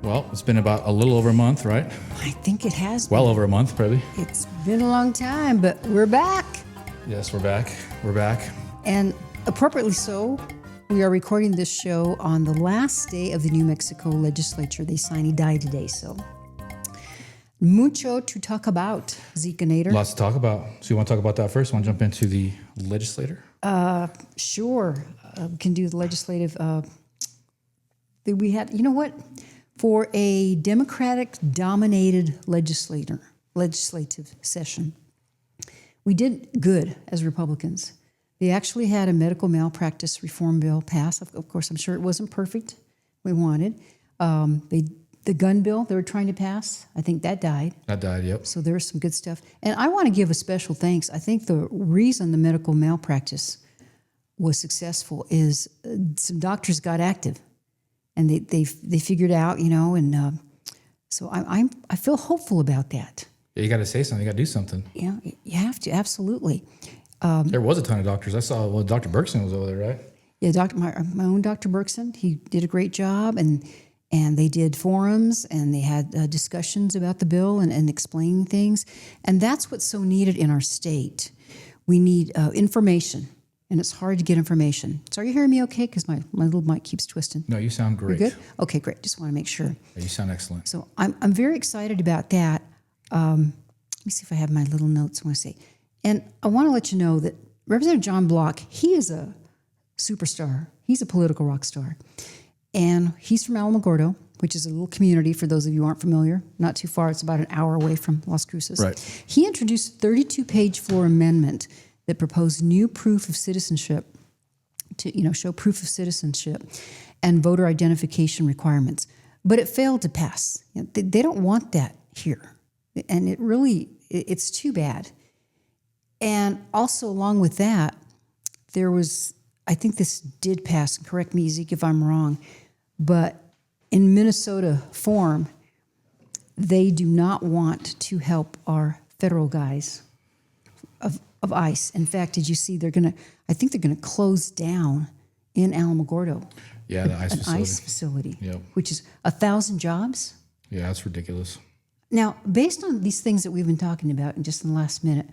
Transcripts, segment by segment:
Well, it's been about a little over a month, right? I think it has Well been. over a month, probably. It's been a long time, but we're back. Yes, we're back. We're back. And appropriately so, we are recording this show on the last day of the New Mexico legislature. They signed a die today, so mucho to talk about, Zeke-nator. Lots to talk about. So you want to talk about that first? Want to jump into the legislator? Sure, we can do the legislative. We had, you know what? For a Democratic-dominated legislative session, we did good as Republicans. They actually had a medical malpractice reform bill pass. Of course, I'm sure it wasn't perfect. We wanted. The gun bill they were trying to pass, I think that died. That died, yep. So there's some good stuff. And I want to give a special thanks. I think the reason the medical malpractice was successful is some doctors got active. And they figured out, and so I feel hopeful about that. Yeah, you got to say something. You got to do something. Yeah, you have to, absolutely. There was a ton of doctors. I saw, Dr. Berkson was over there, right? Yeah, my own Dr. Berkson, he did a great job, and they did forums, and they had discussions about the bill and explaining things. And that's what's so needed in our state. We need information. And it's hard to get information. So are you hearing me okay? Because my little mic keeps twisting. No, you sound great. You're good? Okay, great. Just want to make sure. Yeah, you sound excellent. So I'm very excited about that. Let me see if I have my little notes I want to say. And I want to let you know that Representative John Block, he is a superstar. He's a political rock star. And he's from Alamogordo, which is a little community for those of you who aren't familiar. Not too far. It's about an hour away from Las Cruces. Right. He introduced a 32-page floor amendment that proposed new proof of citizenship to, show proof of citizenship and voter identification requirements. But it failed to pass. They don't want that here. And it's too bad. And also along with that, I think this did pass, and correct me, Zeke, if I'm wrong, but in Minnesota form, they do not want to help our federal guys of ICE. In fact, did you see I think they're going to close down in Alamogordo. Yeah, the ICE facility. ICE facility, yep. Which is 1,000 jobs. Yeah, that's ridiculous. Now, based on these things that we've been talking about in just the last minute,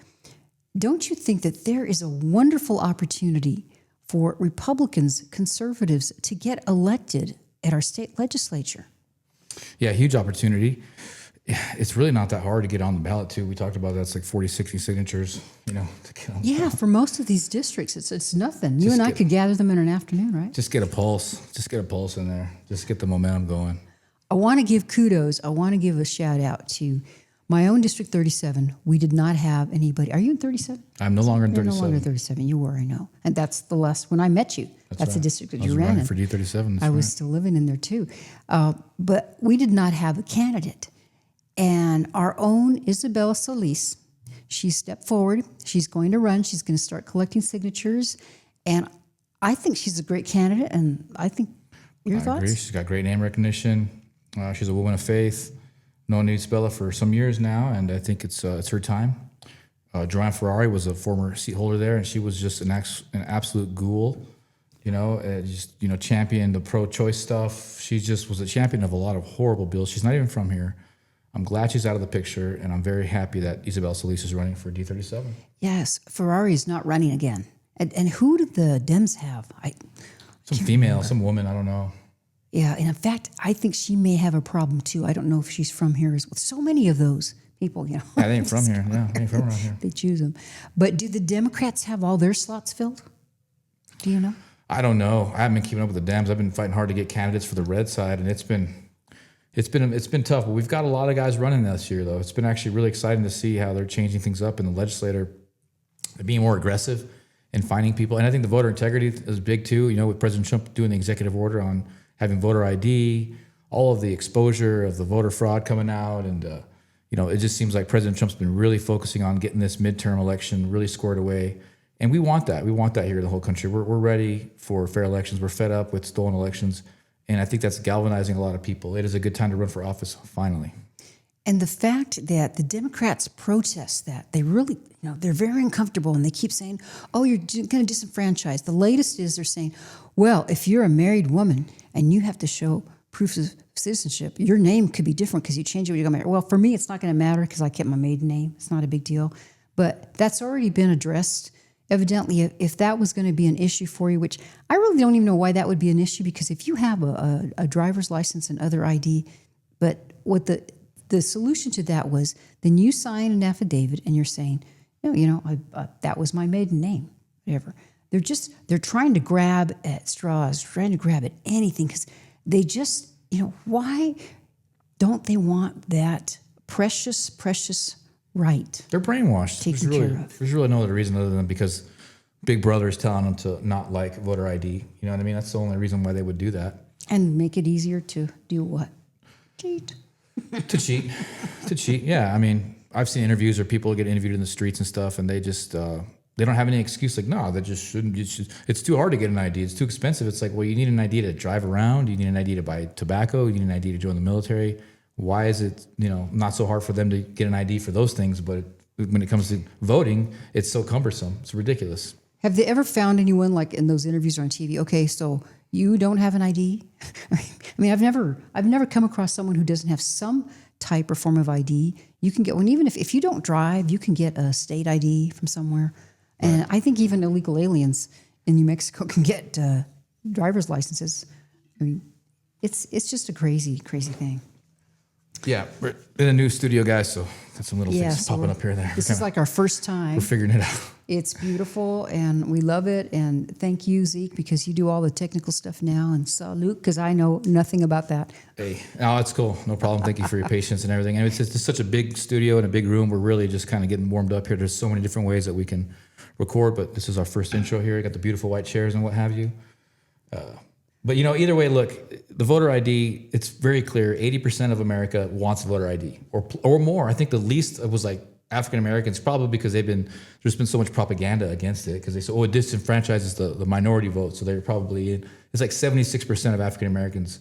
don't you think that there is a wonderful opportunity for Republicans, conservatives to get elected at our state legislature? Yeah, huge opportunity. It's really not that hard to get on the ballot, too. We talked about that's like 40, 60 signatures, to get on the ballot. For most of these districts, it's nothing. You and I could gather them in an afternoon, right? Just get a pulse. Just get a pulse in there. Just get the momentum going. I want to give kudos. I want to give a shout out to my own District 37. We did not have anybody. Are you in 37? I'm no longer in You're 37. no longer 37. You were, I know. And that's the last, when I met you, that's right. the district that I was you ran running in. for D37. I was still living in there too. But we did not have a candidate. And our own Isabella Solis, she stepped forward. She's going to run. She's going to start collecting signatures. And I think she's a great candidate. And I think, your thoughts? I agree. She's got great name recognition. She's a woman of faith. Known Isabella for some years now, and I think it's her time. Joanne Ferrari was a former seat holder there, and she was just an absolute ghoul. Championed the pro-choice stuff. She just was a champion of a lot of horrible bills. She's not even from here. I'm glad she's out of the picture, and I'm very happy that Isabella Solis is running for D37. Yes, Ferrari is not running again. And who did the Dems have? Some female, some woman, I don't know. Yeah, and in fact, I think she may have a problem too. I don't know if she's from here as well. So many of those people, Yeah, they ain't from here. Yeah, they ain't from around here. They choose them. But do the Democrats have all their slots filled? Do you know? I don't know. I haven't been keeping up with the Dems. I've been fighting hard to get candidates for the red side, and it's been tough. But we've got a lot of guys running this year, though. It's been actually really exciting to see how they're changing things up in the legislature. They're being more aggressive in finding people, and I think the voter integrity is big too. With President Trump doing the executive order on having voter ID, all of the exposure of the voter fraud coming out, and it just seems like President Trump's been really focusing on getting this midterm election really squared away, and we want that. We want that here in the whole country. We're ready for fair elections. We're fed up with stolen elections, and I think that's galvanizing a lot of people. It is a good time to run for office, finally. And the fact that the Democrats protest that, they really, they're very uncomfortable, and they keep saying, oh, you're going to disenfranchise. The latest is they're saying, well, if you're a married woman and you have to show proof of citizenship, your name could be different because you change it when you go married. Well, for me, it's not going to matter because I kept my maiden name. It's not a big deal. But that's already been addressed. Evidently, if that was going to be an issue for you, which I really don't even know why that would be an issue, because if you have a driver's license and other ID, but what the solution to that was, then you sign an affidavit and you're saying, no, that was my maiden name, whatever. They're trying to grab at straws, trying to grab at anything, because they just, why don't they want that precious, precious right? They're brainwashed. Taken care of. There's really no other reason other than because Big Brother is telling them to not like voter ID. You know what I mean? That's the only reason why they would do that. And make it easier to do what? Cheat. To cheat. Yeah. I mean, I've seen interviews where people get interviewed in the streets and stuff, and they just they don't have any excuse. Like, no, they just shouldn't. It's too hard to get an ID. It's too expensive. It's like, well, you need an ID to drive around. You need an ID to buy tobacco. You need an ID to join the military. Why is it, not so hard for them to get an ID for those things, but when it comes to voting, it's so cumbersome. It's ridiculous. Have they ever found anyone like in those interviews or on TV? Okay, so you don't have an ID? I mean, I've never come across someone who doesn't have some type or form of ID. You can get one, even if you don't drive, you can get a state ID from somewhere. And right. I think even illegal aliens in New Mexico can get driver's licenses. I mean, it's just a crazy, crazy thing. Yeah, we're in a new studio, guys, so got some little things popping up here and there. This is like our first time. We're figuring it out. It's beautiful, and we love it. And thank you, Zeke, because you do all the technical stuff now. And salute, because I know nothing about that. Hey, it's cool. No problem. Thank you for your patience and everything. And it's just such a big studio and a big room. We're really just kind of getting warmed up here. There's so many different ways that we can record, but this is our first intro here. We got the beautiful white chairs and what have you. But either way, look, the voter ID, it's very clear. 80% of America wants voter ID or more. I think the least was like African Americans, probably because there's been so much propaganda against it, because they say, it disenfranchises the minority vote. So they're probably it's like 76% of African Americans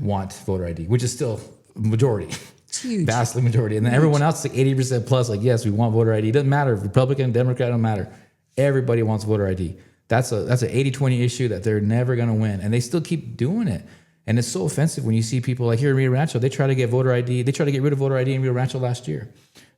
want voter ID, which is still majority. It's huge. Vastly majority. And then everyone else, like 80% plus, like, yes, we want voter ID. It doesn't matter. Republican, Democrat, don't matter. Everybody wants voter ID. That's an 80-20 issue that they're never going to win. And they still keep doing it. And it's so offensive when you see people like here in Rio Rancho, they try to get voter ID. They try to get rid of voter ID in Rio Rancho last year.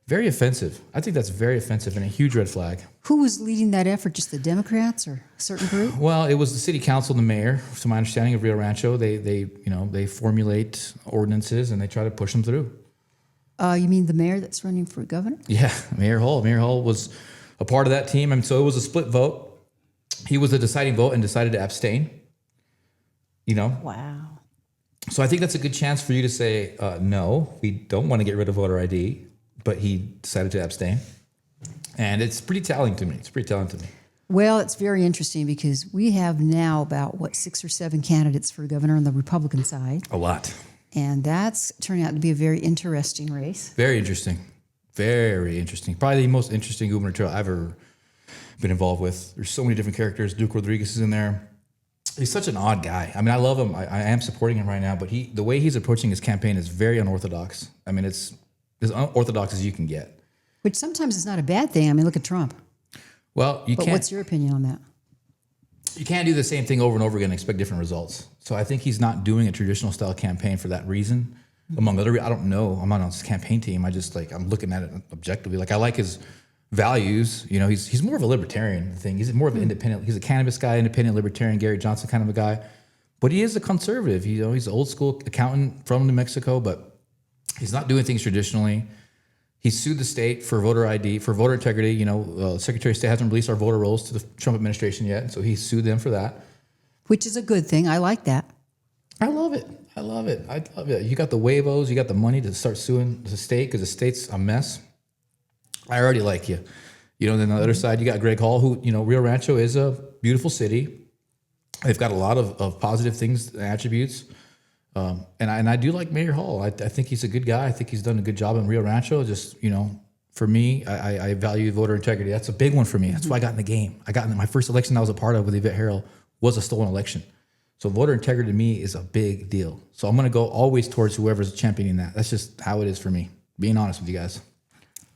Very offensive. I think that's very offensive and a huge red flag. Who was leading that effort? Just the Democrats or a certain group? Well, it was the city council and the mayor, to my understanding of Rio Rancho. They formulate ordinances and they try to push them through. You mean the mayor that's running for governor? Yeah, Mayor Hull. Mayor Hull was a part of that team. And so it was a split vote. He was the deciding vote and decided to abstain. Wow. So I think that's a good chance for you to say, no, we don't want to get rid of voter ID, but he decided to abstain. And it's pretty telling to me. Well, it's very interesting because we have now about, 6 or 7 candidates for governor on the Republican side. A lot. And that's turning out to be a very interesting race. Very interesting. Very interesting. Probably the most interesting gubernatorial I've ever been involved with. There's so many different characters. Duke Rodriguez is in there. He's such an odd guy. I mean, I love him. I am supporting him right now, but the way he's approaching his campaign is very unorthodox. I mean, it's as unorthodox as you can get. Which sometimes is not a bad thing. I mean, look at Trump. Well, But what's your opinion on that? You can't do the same thing over and over again and expect different results. So I think he's not doing a traditional style campaign for that reason. Among other, I don't know. I'm not on his campaign team. I'm looking at it objectively. Like, I like his values. He's more of a libertarian thing. He's more of an independent. He's a cannabis guy, independent libertarian, Gary Johnson kind of a guy. But he is a conservative. He's an old school accountant from New Mexico, but he's not doing things traditionally. He sued the state for voter ID, for voter integrity. Secretary of State hasn't released our voter rolls to the Trump administration yet, so he sued them for that. Which is a good thing. I like that. I love it. You got the huevos, you got the money to start suing the state because the state's a mess. I already like you. Then on the other side, you got Greg Hall, who, Rio Rancho is a beautiful city. They've got a lot of positive things, attributes. And I do like Mayor Hall. I think he's a good guy. I think he's done a good job in Rio Rancho. Just, for me, I value voter integrity. That's a big one for me. That's why I got in the game. My first election I was a part of with Yvette Harrell was a stolen election. So voter integrity to me is a big deal. So I'm going to go always towards whoever's championing that. That's just how it is for me, being honest with you guys.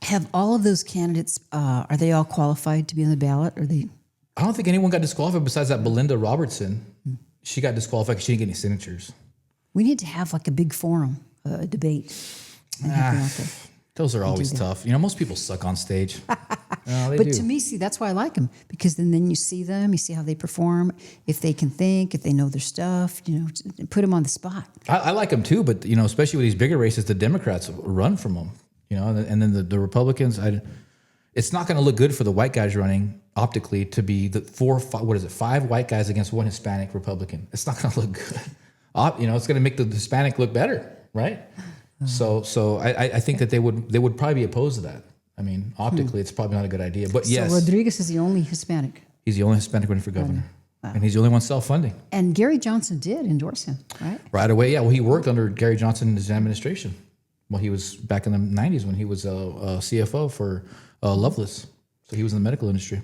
Have all of those candidates, are they all qualified to be on the ballot? I don't think anyone got disqualified besides that Belinda Robertson. She got disqualified because she didn't get any signatures. We need to have like a big forum, a debate. And have them out there. Those are always tough. You know, most people suck on stage. They But do. to me, see, that's why I like them, because then you see them, you see how they perform, if they can think, if they know their stuff, you know, put them on the spot. I like them too, but you know, especially with these bigger races, the Democrats run from them. You know, and then the Republicans. It's not going to look good for the white guys running optically to be the 5 white guys against 1 Hispanic Republican. It's not going to look good. You know, it's going to make the Hispanic look better, right? So I think that they would probably be opposed to that. I mean, optically, it's probably not a good idea. But yes, So Rodriguez is the only Hispanic. he's the only Hispanic running for governor, and he's the only one self-funding. And Gary Johnson did endorse him, right? Right away, yeah. Well, he worked under Gary Johnson in his administration. Well, he was back in the 90s when he was a CFO for Loveless. So he was in the medical industry.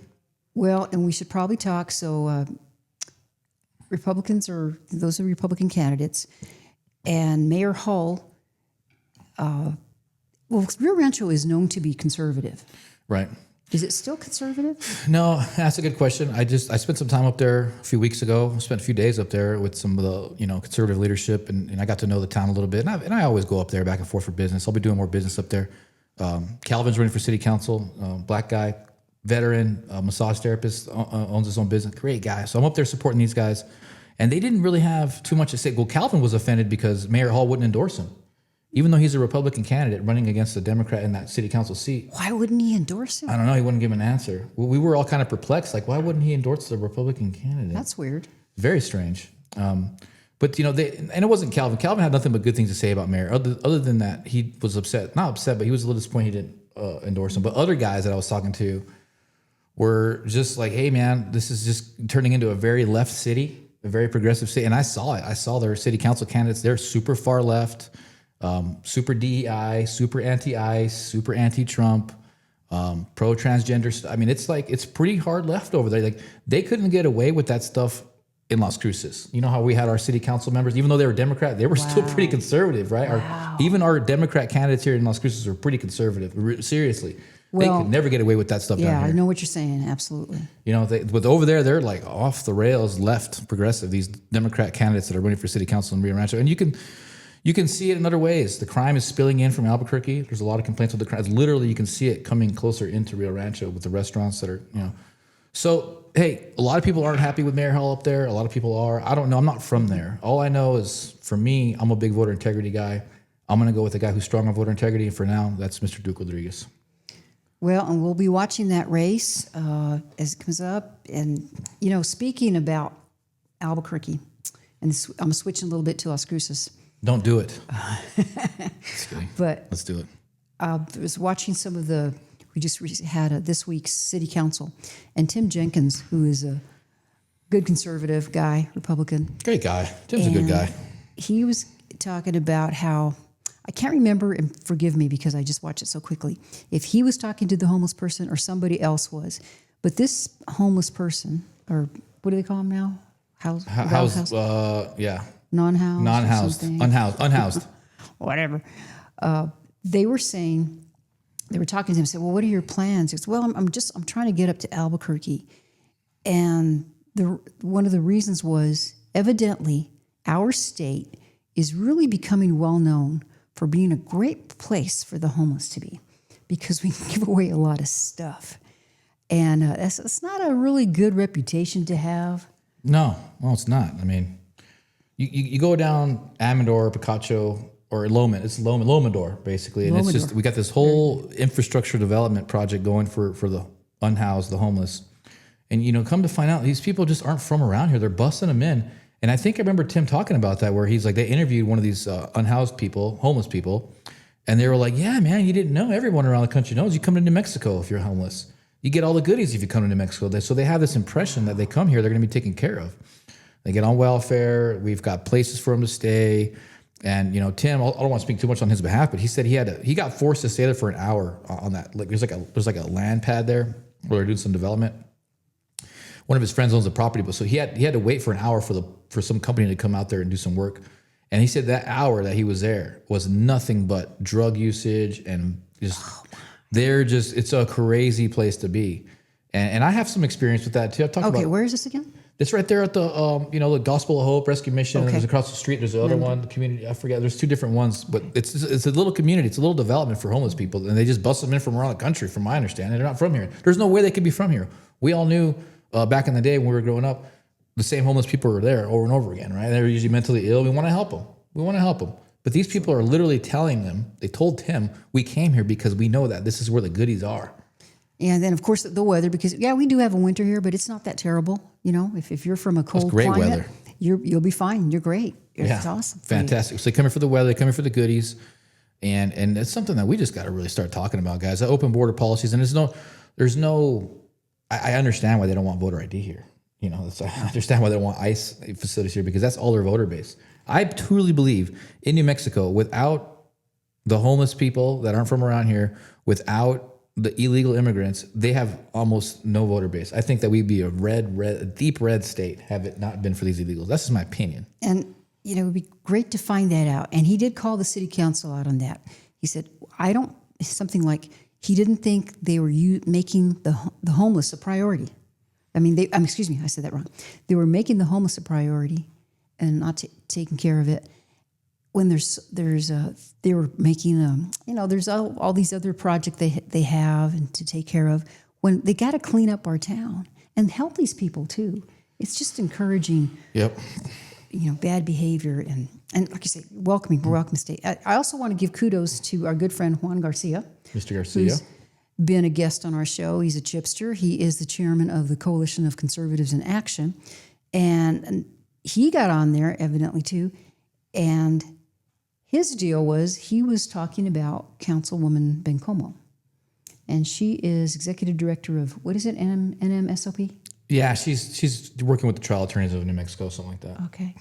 Well, and we should probably talk. So those are Republican candidates. And Mayor Hull, Rio Rancho is known to be conservative. Right. Is it still conservative? No, that's a good question. I spent some time up there a few weeks ago. I spent a few days up there with some of the conservative leadership, and I got to know the town a little bit. And I always go up there back and forth for business. I'll be doing more business up there. Calvin's running for city council. Black guy, veteran, massage therapist, owns his own business. Great guy. So I'm up there supporting these guys, and they didn't really have too much to say. Well, Calvin was offended because Mayor Hall wouldn't endorse him, even though he's a Republican candidate running against a Democrat in that city council seat. Why wouldn't he endorse him? I don't know. He wouldn't give an answer. We were all kind of perplexed. Like, why wouldn't he endorse the Republican candidate? That's weird. Very strange. But, and it wasn't Calvin. Calvin had nothing but good things to say about Mayor. Other than that, he was upset. Not upset, but he was a little disappointed he didn't endorse him. But other guys that I was talking to were just like, hey, man, this is just turning into a very left city, a very progressive city. And I saw it. I saw their city council candidates. They're super far left. Super DEI, super anti-ICE, super anti-Trump, pro-transgender. I mean, it's pretty hard left over there. Like, they couldn't get away with that stuff in Las Cruces. You know how we had our city council members, even though they were Democrat, they were still pretty conservative, right? Even our Democrat candidates here in Las Cruces were pretty conservative. Seriously. They could never get away with that stuff down here. Yeah, I know what you're saying. Absolutely. You know, but over there, they're like off the rails, left, progressive, these Democrat candidates that are running for city council in Rio Rancho. And you can see it in other ways. The crime is spilling in from Albuquerque. There's a lot of complaints with the crime. Literally, you can see it coming closer into Rio Rancho with the restaurants that are, So, hey, a lot of people aren't happy with Mayor Hall up there. A lot of people are. I don't know. I'm not from there. All I know is, for me, I'm a big voter integrity guy. I'm going to go with the guy who's strong on voter integrity. And for now, that's Mr. Duke Rodriguez. Well, and we'll be watching that race as it comes up. And, speaking about Albuquerque, and I'm switching a little bit to Las Cruces. Don't do it. Just kidding. But let's do it. I was watching some of we just had this week's city council, and Tim Jenkins, who is a good conservative guy, Republican. Great guy. Tim's a good guy. He was talking about how, I can't remember, and forgive me because I just watched it so quickly, if he was talking to the homeless person or somebody else was. But this homeless person, or what do they call him now? Housed. Yeah. Non-housed. Unhoused. Whatever. They were talking to him, said, well, what are your plans? He goes, well, I'm trying to get up to Albuquerque. And one of the reasons was, evidently, our state is really becoming well known for being a great place for the homeless to be, because we give away a lot of stuff. And it's not a really good reputation to have. No, well, it's not. I mean, you go down Amador, Picacho, or Loma. It's Lomador, basically. And Lomador. It's just, we got this whole infrastructure development project going for the unhoused, the homeless. And, come to find out, these people just aren't from around here. They're busting them in. And I think I remember Tim talking about that, where he's like, they interviewed one of these unhoused people, homeless people, and they were like, yeah, man, you didn't know. Everyone around the country knows you come to New Mexico if you're homeless. You get all the goodies if you come to New Mexico. So they have this impression that they come here, they're going to be taken care of. They get on welfare. We've got places for them to stay. And, Tim, I don't want to speak too much on his behalf, but he said he got forced to stay there for an hour on that. Like there's like a land pad there where they're doing some development. One of his friends owns the property, but so he had to wait for an hour for some company to come out there and do some work. And he said that hour that he was there was nothing but drug usage and just it's a crazy place to be. And I have some experience with that too. I've talked about. Where is this again? It's right there at the, the Gospel of Hope Rescue Mission. And Okay. there's across the street. There's the other one, the community. I forget. There's 2 different ones, but it's a little community. It's a little development for homeless people, and they just bust them in from around the country. From my understanding, they're not from here. There's no way they could be from here. We all knew back in the day when we were growing up, the same homeless people were there over and over again, right? They were usually mentally ill. We want to help them. But these people are literally telling them. They told him, "We came here because we know that this is where the goodies are." And then, of course, the weather, because, we do have a winter here, but it's not that terrible. If you're from a cold great climate, weather. you'll be fine. You're great. It's awesome. for you. Fantastic. So they come here for the weather. They come here for the goodies. And it's something that we just got to really start talking about, guys. The open border policies. And I understand why they don't want voter ID here. I understand why they don't want ICE facilities here, because that's all their voter base. I truly believe in New Mexico, without the homeless people that aren't from around here, without the illegal immigrants, they have almost no voter base. I think that we'd be a deep red state have it not been for these illegals. That's just my opinion. And, it would be great to find that out. And he did call the city council out on that. He said, something like, he didn't think they were making the homeless a priority. I mean, excuse me, I said that wrong. They were making the homeless a priority and not taking care of it. When they were making, there's all these other projects they have and to take care of. When they got to clean up our town and help these people too. It's just encouraging. Yep. Bad behavior and like you say, welcome state. I also want to give kudos to our good friend Juan Garcia. Mr. Garcia. Who's been a guest on our show. He's a chipster. He is the chairman of the Coalition of Conservatives in Action. And he got on there evidently too. And his deal was he was talking about Councilwoman Bencomo. And she is executive director of, what is it, NMSOP? Yeah, she's working with the trial attorneys of New Mexico, something like that. Okay.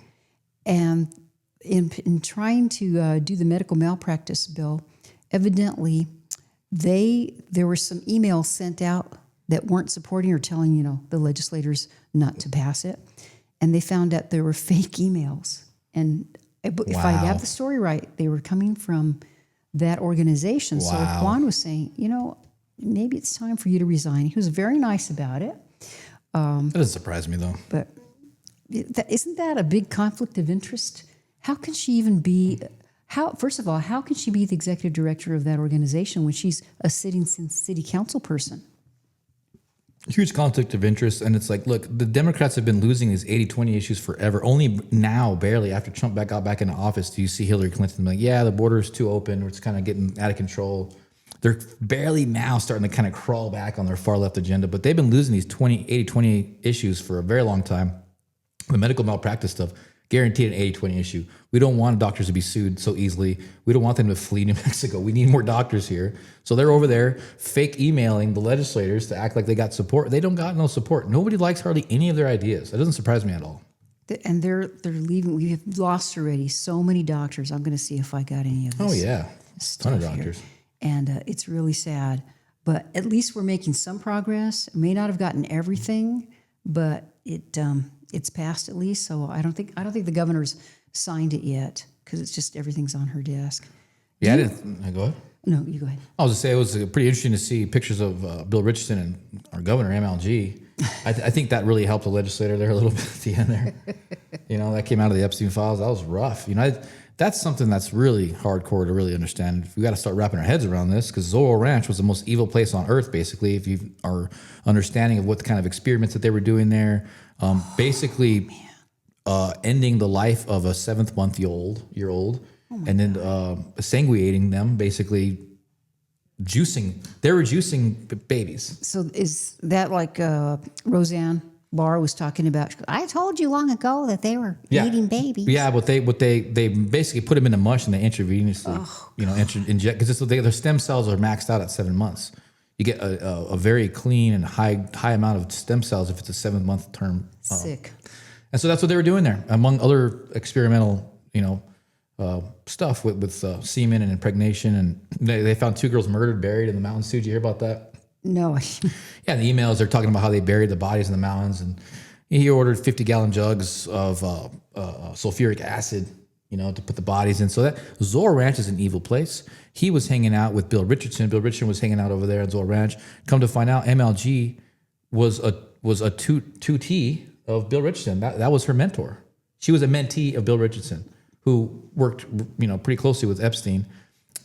And in trying to do the medical malpractice bill, evidently there were some emails sent out that weren't supporting or telling, the legislators not to pass it. And they found out there were fake emails. And if I have the story right, they were coming from that organization. Wow. So Juan was saying, maybe it's time for you to resign. He was very nice about it. That doesn't surprise me, though. But isn't that a big conflict of interest? How can she even be? First of all, how can she be the executive director of that organization when she's a sitting city council person? Huge conflict of interest. And it's like, look, the Democrats have been losing these 80-20 issues forever. Only now, barely, after Trump got back into office, do you see Hillary Clinton like, the border is too open. It's kind of getting out of control. They're barely now starting to kind of crawl back on their far left agenda, but they've been losing these 80-20 issues for a very long time. The medical malpractice stuff, guaranteed an 80-20 issue. We don't want doctors to be sued so easily. We don't want them to flee New Mexico. We need more doctors here. So they're over there fake emailing the legislators to act like they got support. They don't got no support. Nobody likes hardly any of their ideas. That doesn't surprise me at all. And they're leaving. We have lost already so many doctors. I'm going to see if I got any of this. Oh, yeah. Ton of doctors. Here. And it's really sad. But at least we're making some progress. May not have gotten everything, but it's passed at least. So I don't think the governor's signed it yet because it's just everything's on her desk. Yeah, go ahead. No, you go ahead. I was going to say it was pretty interesting to see pictures of Bill Richardson and our governor, MLG. I think that really helped the legislator there a little bit at the end there. That came out of the Epstein files. That was rough. That's something that's really hardcore to really understand. We got to start wrapping our heads around this because Zorro Ranch was the most evil place on earth, basically, if you are understanding of what the kind of experiments that they were doing there. Basically ending the life of a 7-month-year-old and then sanguinating them, basically they were juicing babies. So is that like Roseanne Barr was talking about? I told you long ago that they were eating babies. Yeah, but they basically put them in a mush and they intravenously, inject, because their stem cells are maxed out at 7 months. You get a very clean and high amount of stem cells if it's a 7-month term. Sick. And so that's what they were doing there, among other experimental, stuff with semen and impregnation. And they found 2 girls murdered, buried in the mountains. Did you hear about that? No. Yeah, the emails, they're talking about how they buried the bodies in the mountains. And he ordered 50-gallon jugs of sulfuric acid, to put the bodies in. So that Zorro Ranch is an evil place. He was hanging out with Bill Richardson. Bill Richardson was hanging out over there at Zorro Ranch. Come to find out, MLG was a 2T, of Bill Richardson. That was her mentor. She was a mentee of Bill Richardson, who worked, pretty closely with Epstein.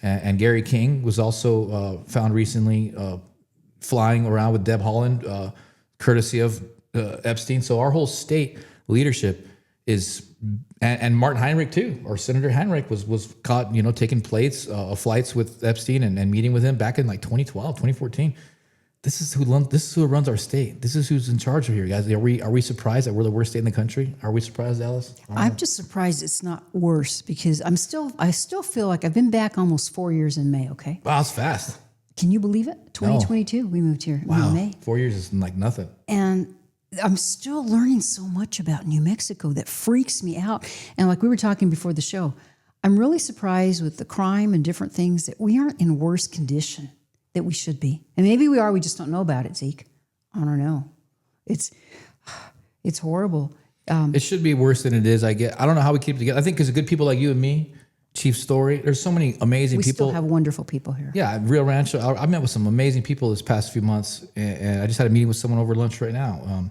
And Gary King was also found recently flying around with Deb Haaland, courtesy of Epstein. So our whole state leadership is, and Martin Heinrich too, or Senator Heinrich was caught, taking flights with Epstein and meeting with him back in like 2012, 2014. This is who runs our state. This is who's in charge of here, guys. Are we surprised that we're the worst state in the country? Are we surprised, Alice? I'm just surprised it's not worse because I still feel like I've been back almost 4 years in May. Okay. Wow, it's fast. Can you believe it? 2022, we moved here in May. 4 years is like nothing. And I'm still learning so much about New Mexico that freaks me out. And like we were talking before the show, I'm really surprised with the crime and different things that we aren't in worse condition that we should be. And maybe we are, we just don't know about it, Zeke. I don't know. It's horrible. It should be worse than it is. I don't know how we keep it together. I think because of good people like you and me, Chief Story, there's so many amazing we people. We still have wonderful people here. Yeah, Rio Rancho. I met with some amazing people this past few months, and I just had a meeting with someone over lunch right now.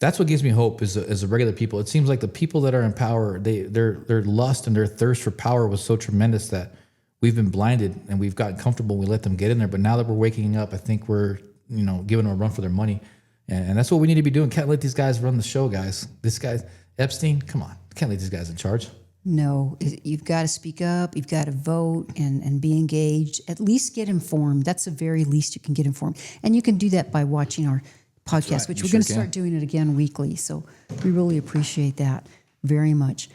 That's what gives me hope is the regular people. It seems like the people that are in power, their lust and their thirst for power was so tremendous that we've been blinded and we've gotten comfortable. We let them get in there. But now that we're waking up, I think we're, giving them a run for their money. And that's what we need to be doing. Can't let these guys run the show, guys. This guy, Epstein, come on. Can't let these guys in charge. No, you've got to speak up. You've got to vote and be engaged. At least get informed. That's the very least you can get informed. And you can do that by watching our podcast, which we're going to start doing it again weekly. So we really appreciate that very much.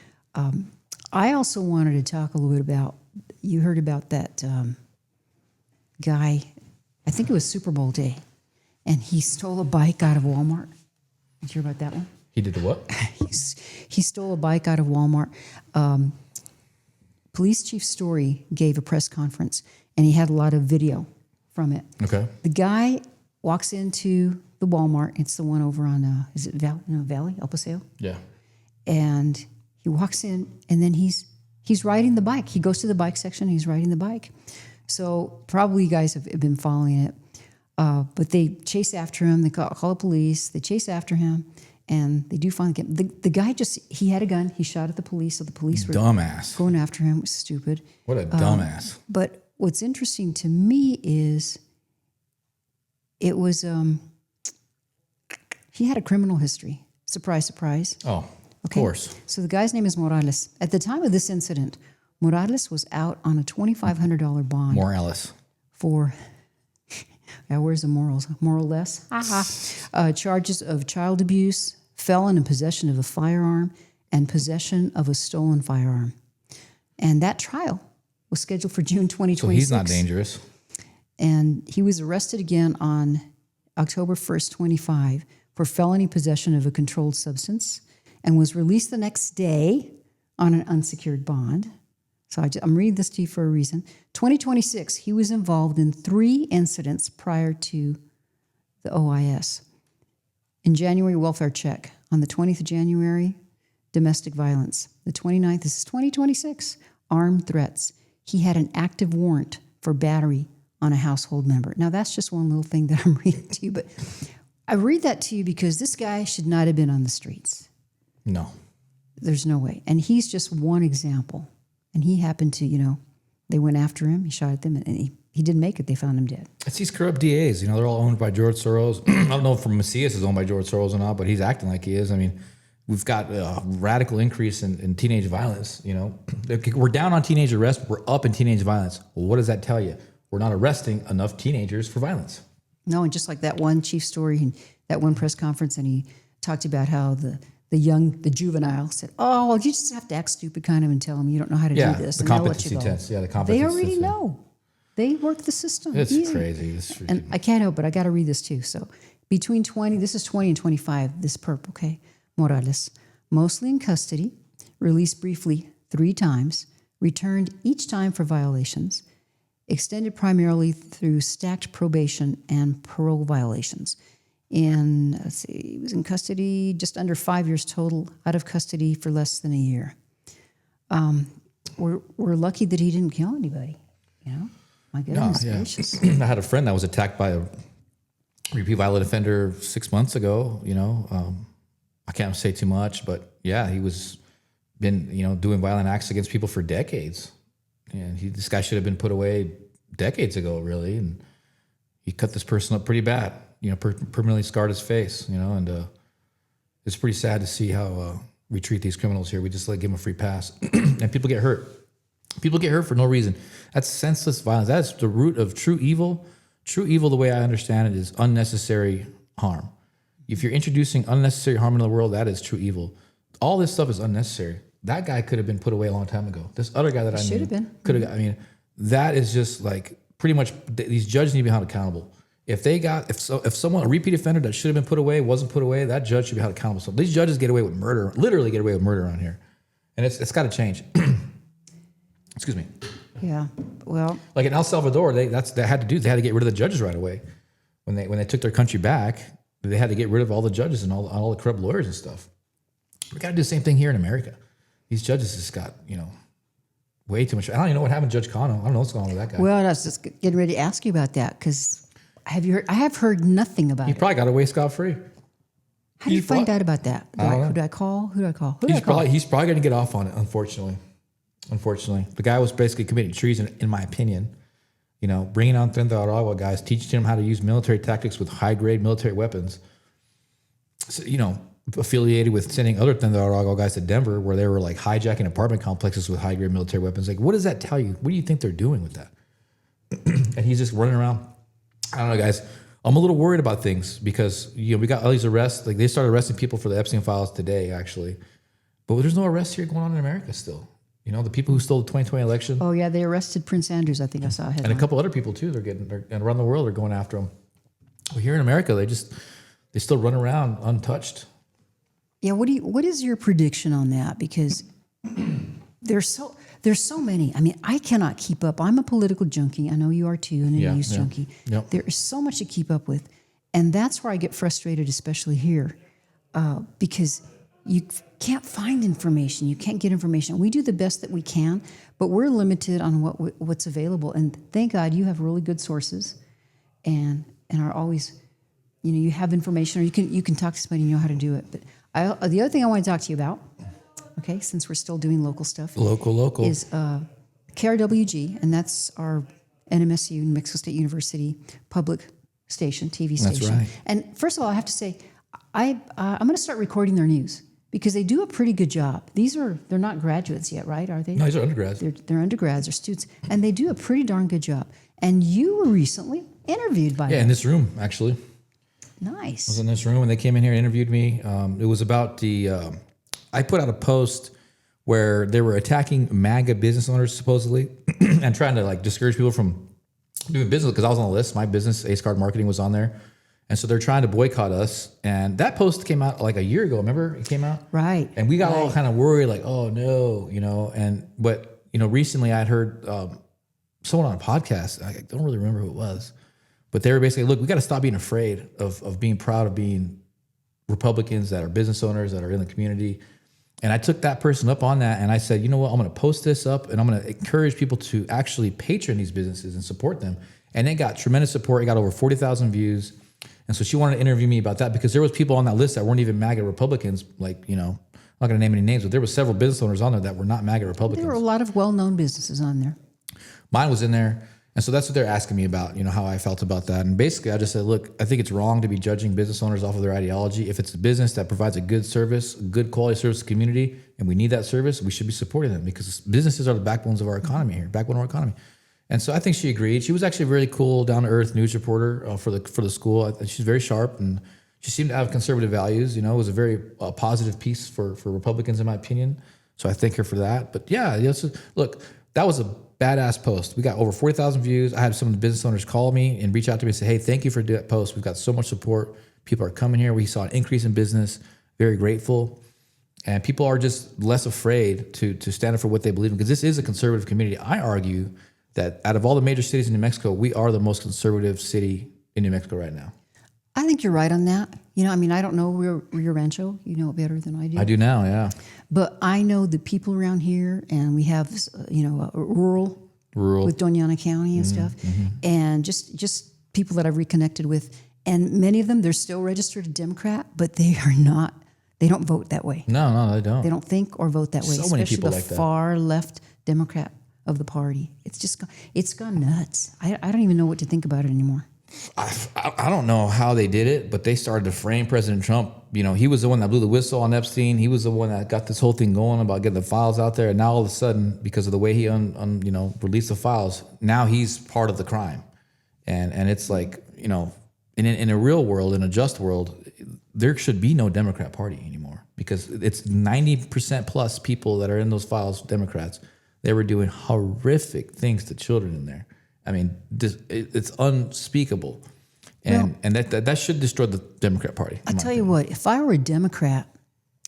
I also wanted to talk a little bit about, you heard about that guy, I think it was Super Bowl day, and he stole a bike out of Walmart. Did you hear about that one? He did the what? He stole a bike out of Walmart. Police Chief Story gave a press conference, and he had a lot of video from it. Okay. The guy walks into the Walmart. It's the one over on, is it Valley, El Paseo? Yeah. And he walks in, and then he's riding the bike. He goes to the bike section, and he's riding the bike. So probably you guys have been following it. But they chase after him. They call the police. They chase after him, and they do finally get him. The guy he had a gun. He shot at the police, so the police were going after him. It was stupid. What a dumbass. But what's interesting to me is it was, he had a criminal history. Surprise, surprise. Oh, of course. So the guy's name is Morales. At the time of this incident, Morales was out on a $2,500 bond. Morales. For, where's the morals? Moral less? Charges of child abuse, felon in possession of a firearm, and possession of a stolen firearm. And that trial was scheduled for June 2026. So he's not dangerous. And he was arrested again on October 1st, 25, for felony possession of a controlled substance, and was released the next day on an unsecured bond. So I'm reading this to you for a reason. 2026, he was involved in 3 incidents prior to the OIS. In January, welfare check. On the 20th of January, domestic violence. The 29th, this is 2026, armed threats. He had an active warrant for battery on a household member. Now, that's just one little thing that I'm reading to you, but I read that to you because this guy should not have been on the streets. No. There's no way. And he's just one example. And he happened to, they went after him, he shot at them, and he didn't make it. They found him dead. It's these corrupt DAs. They're all owned by George Soros. I don't know if Macias is owned by George Soros or not, but he's acting like he is. I mean, we've got a radical increase in teenage violence. We're down on teenage arrests. We're up in teenage violence. Well, what does that tell you? We're not arresting enough teenagers for violence. No, and just like that one Chief Story, and that one press conference, and he talked about how the juvenile said, "Oh, well, you just have to act stupid, kind of, and tell them you don't know how to do this, the and they'll let competency you go." test. Yeah, the competency They test. already know. They work the system. It's easy. crazy. And I can't help it. I got to read this too. So between 20 and 25, this perp, okay, Morales, mostly in custody, released briefly 3 times, returned each time for violations, extended primarily through stacked probation and parole violations. And he was in custody just under 5 years total, out of custody for less than a year. We're lucky that he didn't kill anybody, My goodness gracious. I had a friend that was attacked by a repeat violent offender 6 months ago. I can't say too much, but yeah, he was been, doing violent acts against people for decades. And this guy should have been put away decades ago, really. And he cut this person up pretty bad, permanently scarred his face, and it's pretty sad to see how we treat these criminals here. We just give them a free pass and people get hurt. People get hurt for no reason. That's senseless violence. That's the root of true evil. True evil, the way I understand it, is unnecessary harm. If you're introducing unnecessary harm into the world, that is true evil. All this stuff is unnecessary. That guy could have been put away a long time ago. This other guy that I knew should have been. could have. I mean, that is just pretty much these judges need to be held accountable. If someone, a repeat offender that should have been put away, wasn't put away, that judge should be held accountable. So these judges get away with murder, literally get away with murder around here, and it's got to change. Excuse me. Yeah. Well, like in El Salvador, they had to get rid of the judges right away when they took their country back. They had to get rid of all the judges and all the corrupt lawyers and stuff. We got to do the same thing here in America. These judges just got way too much. I don't even know what happened to Judge Cano. I don't know what's going on with that guy. well, I was just getting ready to ask you about that because have you heard? I have heard nothing about He it. probably got away scot-free. How do you find out about that? Who do I call? Who do I call? He's probably going to get off on it. Unfortunately, the guy was basically committing treason, in my opinion. Bringing on Tren de Aragua guys, teaching them how to use military tactics with high-grade military weapons. So, affiliated with sending other Tren de Aragua guys to Denver, where they were hijacking apartment complexes with high-grade military weapons. What does that tell you? What do you think they're doing with that? And he's just running around. I don't know, guys. I'm a little worried about things because we got all these arrests. They started arresting people for the Epstein files today, actually, but there's no arrests here going on in America still. The people who stole the 2020 election. Oh yeah, they arrested Prince Andrews. I think I saw a headline. And a couple other people too. And around the world they're going after them. Well, here in America, they still run around untouched. Yeah. What is your prediction on that? Because there's so many. I mean, I cannot keep up. I'm a political junkie. I know you are too, and a news junkie. Yep. There is so much to keep up with, and that's where I get frustrated, especially here, because you can't find information. You can't get information. We do the best that we can, but we're limited on what's available. And thank God you have really good sources, and are always, you have information, or you can talk to somebody and you know how to do it. But the other thing I want to talk to you about, okay, since we're still doing local stuff, local is KRWG, and that's our NMSU, New Mexico State University public station, TV station. That's right. And first of all, I have to say, I'm going to start recording their news because they do a pretty good job. They're not graduates yet, right? Are they? No, these are undergrads. They're undergrads or students, and they do a pretty darn good job. And you were recently interviewed by them. in this room, actually. Nice. I was in this room and they came in here and interviewed me. It was about I put out a post where they were attacking MAGA business owners supposedly and trying to discourage people from doing business because I was on the list. My business, Ace Card Marketing, was on there. And so they're trying to boycott us. And that post came out a year ago. Remember it came out? Right. And we got all kind of worried, oh no, but recently I'd heard someone on a podcast, I don't really remember who it was, but they were basically, look, we got to stop being afraid of being proud of being Republicans that are business owners that are in the community. And I took that person up on that and I said, you know what, I'm going to post this up and I'm going to encourage people to actually patron these businesses and support them. And it got tremendous support. It got over 40,000 views. And so she wanted to interview me about that because there was people on that list that weren't even MAGA Republicans. I'm not going to name any names, but there were several business owners on there that were not MAGA Republicans. There were a lot of well-known businesses on there. Mine was in there. And so that's what they're asking me about, how I felt about that. And basically I just said, look, I think it's wrong to be judging business owners off of their ideology. If it's a business that provides a good service, good quality service to the community, and we need that service, we should be supporting them because businesses are the backbones of our economy here, backbone of our economy. And so I think she agreed. She was actually a really cool, down-to-earth news reporter for the school. She's very sharp, and she seemed to have conservative values. It was a very positive piece for Republicans, in my opinion. So I thank her for that. But yeah, look, that was a badass post. We got over 40,000 views. I had some of the business owners call me and reach out to me and say, hey, thank you for that post. We've got so much support. People are coming here. We saw an increase in business. Very grateful. And people are just less afraid to stand up for what they believe in because this is a conservative community. I argue that out of all the major cities in New Mexico, we are the most conservative city in New Mexico right now. I think you're right on that. I don't know Rio Rancho. You know it better than I do. I do now, yeah. But I know the people around here, and we have, rural with Doñana County and stuff, and just people that I've reconnected with. And many of them, they're still registered a Democrat, but they are not They don't vote that way. No, they don't. They don't think or vote that way. So many especially people the like that. far left Democrat of the party. It's gone nuts. I don't even know what to think about it anymore. I don't know how they did it, but they started to frame President Trump. You know, he was the one that blew the whistle on Epstein. He was the one that got this whole thing going about getting the files out there. And now all of a sudden, because of the way he released the files, now he's part of the crime. And it's like, you know, in a real world, in a just world, there should be no Democrat Party anymore, because it's 90% plus people that are in those files, Democrats. They were doing horrific things to children in there. I mean, it's unspeakable, and that should destroy the Democrat Party. I tell you what, if I were a Democrat,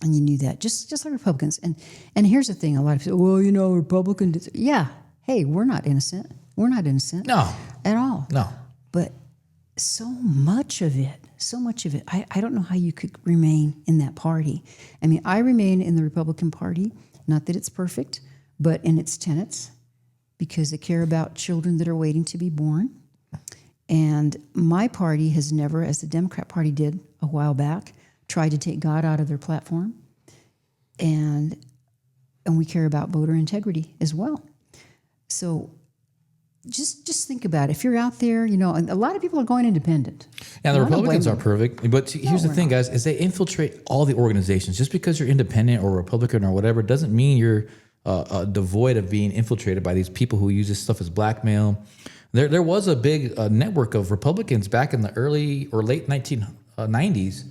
and you knew that, just like Republicans, and here's the thing: a lot of people, well, you know, Republicans, yeah, hey, we're not innocent. We're not innocent, No, at all. no. But so much of it, I don't know how you could remain in that party. I mean, I remain in the Republican Party, not that it's perfect, but in its tenets, because they care about children that are waiting to be born. And my party has never, as the Democrat Party did a while back, tried to take God out of their platform. And we care about voter integrity as well. So just think about it. If you're out there, you know, and a lot of people are going independent. Yeah, the I don't Republicans blame are perfect. But here's the we're thing, not. guys, is they infiltrate all the organizations. Just because you're independent or Republican or whatever doesn't mean you're devoid of being infiltrated by these people who use this stuff as blackmail. There was a big network of Republicans back in the early or late 1990s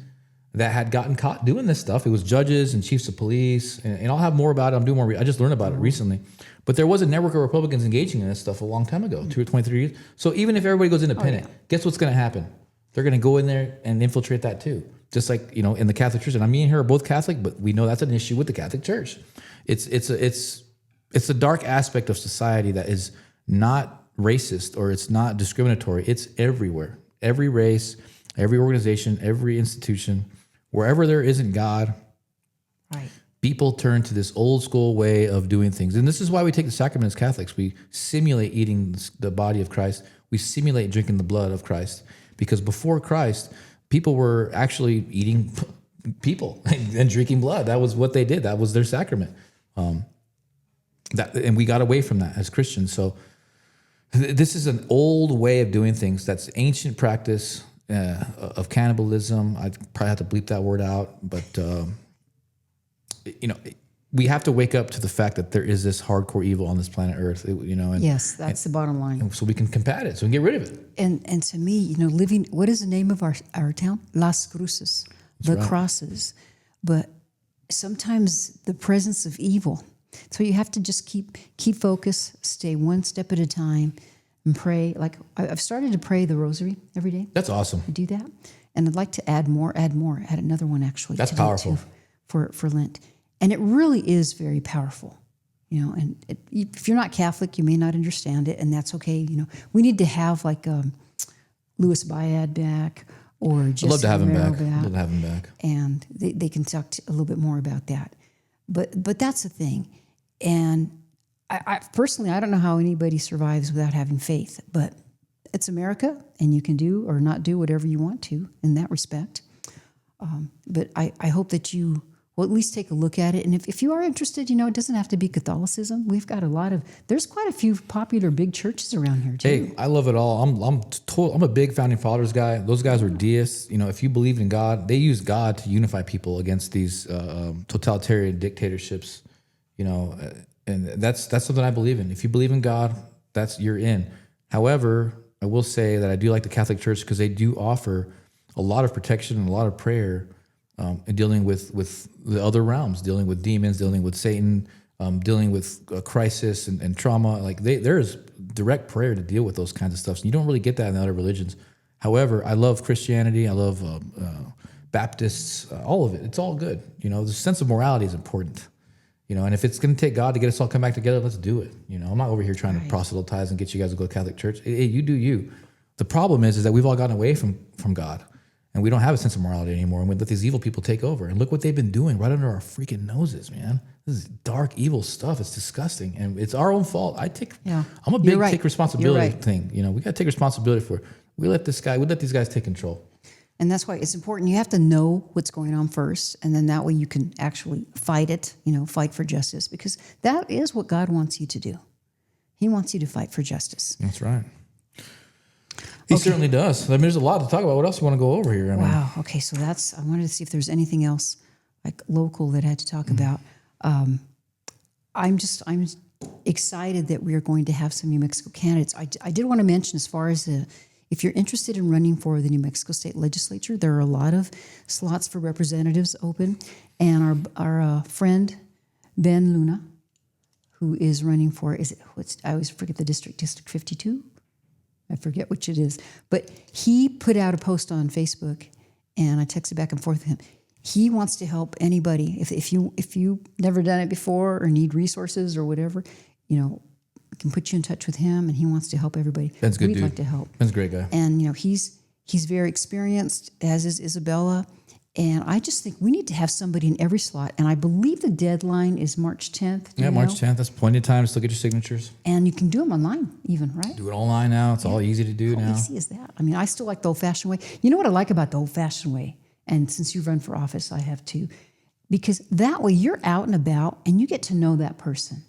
that had gotten caught doing this stuff. It was judges and chiefs of police, and I'll have more about it. I'm doing more. I just learned about it recently. But there was a network of Republicans engaging in this stuff a long time ago, 2 or 23 years. So even if everybody goes independent, guess what's going to happen? They're going to go in there and infiltrate that too. Just like, you know, in the Catholic Church. And me and her are both Catholic, but we know that's an issue with the Catholic Church. It's a dark aspect of society that is not racist or it's not discriminatory. It's everywhere. Every race, every organization, every institution, wherever there isn't God, Right. people turn to this old school way of doing things. And this is why we take the sacrament as Catholics. We simulate eating the body of Christ. We simulate drinking the blood of Christ. Because before Christ, people were actually eating people and drinking blood. That was what they did. That was their sacrament. And we got away from that as Christians. So this is an old way of doing things. That's ancient practice of cannibalism. I probably have to bleep that word out, but you know, we have to wake up to the fact that there is this hardcore evil on this planet Earth. You know, and Yes, that's the bottom line. so we can combat it. So we can get rid of it. And to me, you know, living, what is the name of our town? Las Cruces, the right. crosses. But sometimes the presence of evil. So you have to just keep focus, stay one step at a time, and pray. Like I've started to pray the rosary every day. That's awesome. I do that, and I'd like to add another one actually. That's today, powerful. too, for Lent, and it really is very powerful. You know, and if you're not Catholic, you may not understand it, and that's okay. You know, we need to have like Louis Bayad back or Jesse I'd love to have him Romero back. I'd love to have him back. and they can talk a little bit more about that. But that's the thing. And I personally, I don't know how anybody survives without having faith, but it's America, and you can do or not do whatever you want to in that respect. But I hope that you will at least take a look at it. And if you are interested, you know, it doesn't have to be Catholicism. We've got there's quite a few popular big churches around here too. Hey, I love it all. I'm a big founding fathers guy. Those guys were deists. You know, if you believe in God, they use God to unify people against these totalitarian dictatorships. You know, and that's something I believe in. If you believe in God, you're in. However, I will say that I do like the Catholic Church because they do offer a lot of protection and a lot of prayer in dealing with the other realms, dealing with demons, dealing with Satan, dealing with crisis and trauma. Like there is direct prayer to deal with those kinds of stuff. So you don't really get that in the other religions. However, I love Christianity. I love Baptists, all of it. It's all good. You know, the sense of morality is important. You know, and if it's going to take God to get us all come back together, let's do it. You know, I'm not over here trying to proselytize and get you guys to go to Catholic Church. Hey, you do you. The problem is that we've all gotten away from God, and we don't have a sense of morality anymore, and we let these evil people take over. And look what they've been doing right under our freaking noses, man. This is dark, evil stuff. It's disgusting, and it's our own fault. I'm a big take responsibility thing. You know, we got to take responsibility for it. We let these guys take control. And that's why it's important. You have to know what's going on first, and then that way you can actually fight it, fight for justice, because that is what God wants you to do. He wants you to fight for justice. That's right. He certainly does. I mean, there's a lot to talk about. What else do you want to go over here? Wow. Okay, so I wanted to see if there's anything else like local that I had to talk about. I'm excited that we are going to have some New Mexico candidates. I did want to mention, as far as if you're interested in running for the New Mexico State Legislature, there are a lot of slots for representatives open, and our friend Ben Luna, who is running for, I always forget the District 52? I forget which it is. But he put out a post on Facebook, and I texted back and forth with him. He wants to help anybody. If you've never done it before or need resources or whatever, we can put you in touch with him, and he wants to help everybody. Ben's good, We'd dude. like to help. Ben's a great guy. And, he's very experienced, as is Isabella. And I just think we need to have somebody in every slot. And I believe the deadline is March 10th. Yeah, March 10th. That's plenty of time to still get your signatures. And you can do them online even, right? Do it online now. It's all easy to do now. How easy is that? I mean, I still like the old-fashioned way. You know what I like about the old-fashioned way? And since you've run for office, I have too. Because that way you're out and about and you get to know that person.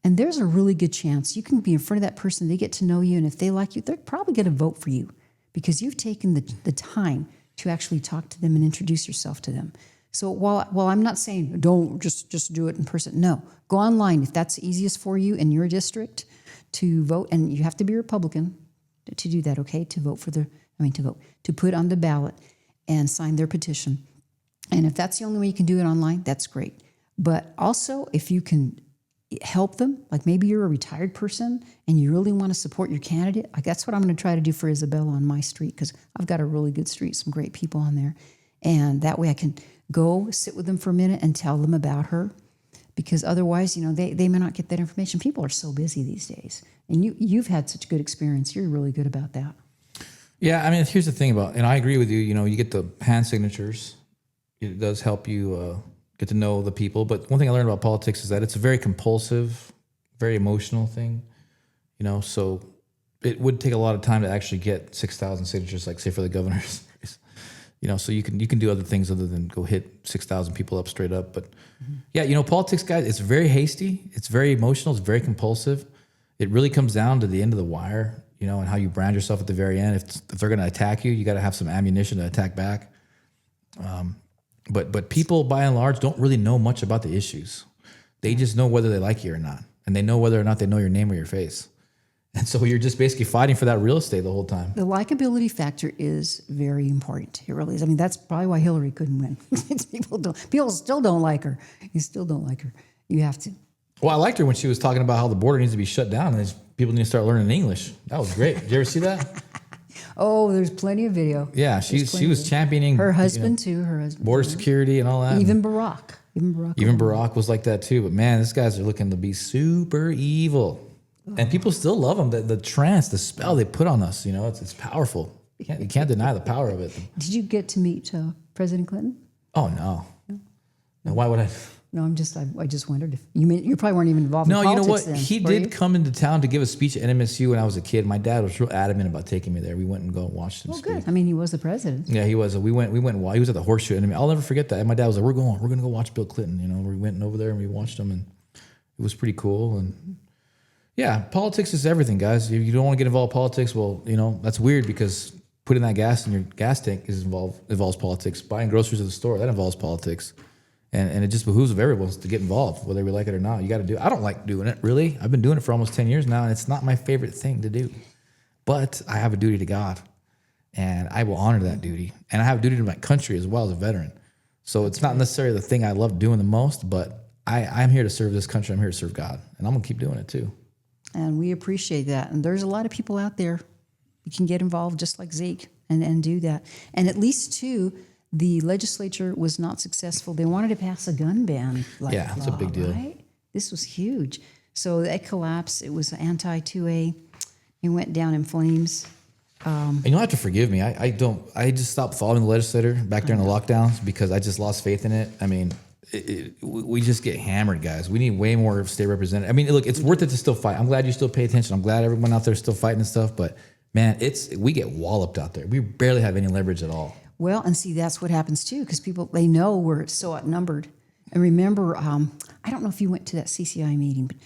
And there's a really good chance you can be in front of that person, they get to know you, and if they like you, they're probably going to vote for you because you've taken the time to actually talk to them and introduce yourself to them. So while I'm not saying don't just do it in person, no, go online if that's the easiest for you in your district to vote, and you have to be a Republican to do that, okay? To put on the ballot and sign their petition. And if that's the only way you can do it online, that's great. But also, if you can help them, like maybe you're a retired person and you really want to support your candidate, like that's what I'm going to try to do for Isabella on my street, because I've got a really good street, some great people on there. And that way I can go sit with them for a minute and tell them about her, because otherwise, they may not get that information. People are so busy these days. And you've had such a good experience. You're really good about that. Yeah, I mean, here's the thing and I agree with you, you get the hand signatures. It does help you get to know the people. But one thing I learned about politics is that it's a very compulsive, very emotional thing, so it would take a lot of time to actually get 6,000 signatures, like say for the governor's, so you can do other things other than go hit 6,000 people up straight up. But yeah, politics, guys, it's very hasty. It's very emotional. It's very compulsive. It really comes down to the end of the wire, and how you brand yourself at the very end. If they're going to attack you, you got to have some ammunition to attack back. But people, by and large, don't really know much about the issues. They just know whether they like you or not. And they know whether or not they know your name or your face. And so you're just basically fighting for that real estate the whole time. The likability factor is very important. It really is. I mean, that's probably why Hillary couldn't win. People still don't like her. You still don't like her. You have to. Well, I liked her when she was talking about how the border needs to be shut down and people need to start learning English. That was great. Did you ever see that? Oh, there's plenty of video. Yeah, she was championing her husband too. Her husband, border security and all that. Even Barack. Even Barack was like that too. But man, these guys are looking to be super evil, and people still love them. The trance, the spell they put on us. It's powerful. You can't deny the power of it. Did you get to meet President Clinton? Oh no. No, why would I? No, I just wondered if you probably weren't even involved in politics. No, you know what? Then, he did come into town to give a speech at NMSU when I was a kid. My dad was real adamant about taking me there. We went and watched him speak. Good. I mean, he was the president. Yeah, he was. We went. He was at the Horseshoe. And I'll never forget that. And my dad was like, "We're going to go watch Bill Clinton." We went over there and we watched him, and it was pretty cool. And yeah, politics is everything, guys. If you don't want to get involved in politics, well, that's weird because putting that gas in your gas tank involves politics. Buying groceries at the store, that involves politics. And it just behooves of everyone to get involved, whether we like it or not. You got to do it. I don't like doing it, really. I've been doing it for almost 10 years now, and it's not my favorite thing to do. But I have a duty to God, and I will honor that duty. And I have a duty to my country as well as a veteran. So it's not necessarily the thing I love doing the most, but I'm here to serve this country. I'm here to serve God, and I'm going to keep doing it too. And we appreciate that. And there's a lot of people out there who can get involved just like Zeke and do that. And at least, too, the legislature was not successful. They wanted to pass a gun ban. Yeah, it's a big deal. Right? This was huge. So it collapsed. It was anti-2A. It went down in flames. And you'll have to forgive me. I just stopped following the legislator back during the lockdowns because I just lost faith in it. I mean, we just get hammered, guys. We need way more state representatives. I mean, look, it's worth it to still fight. I'm glad you still pay attention. I'm glad everyone out there is still fighting and stuff. But man, we get walloped out there. We barely have any leverage at all. Well, and see, that's what happens too, because people, they know we're so outnumbered. And remember, I don't know if you went to that CCI meeting, but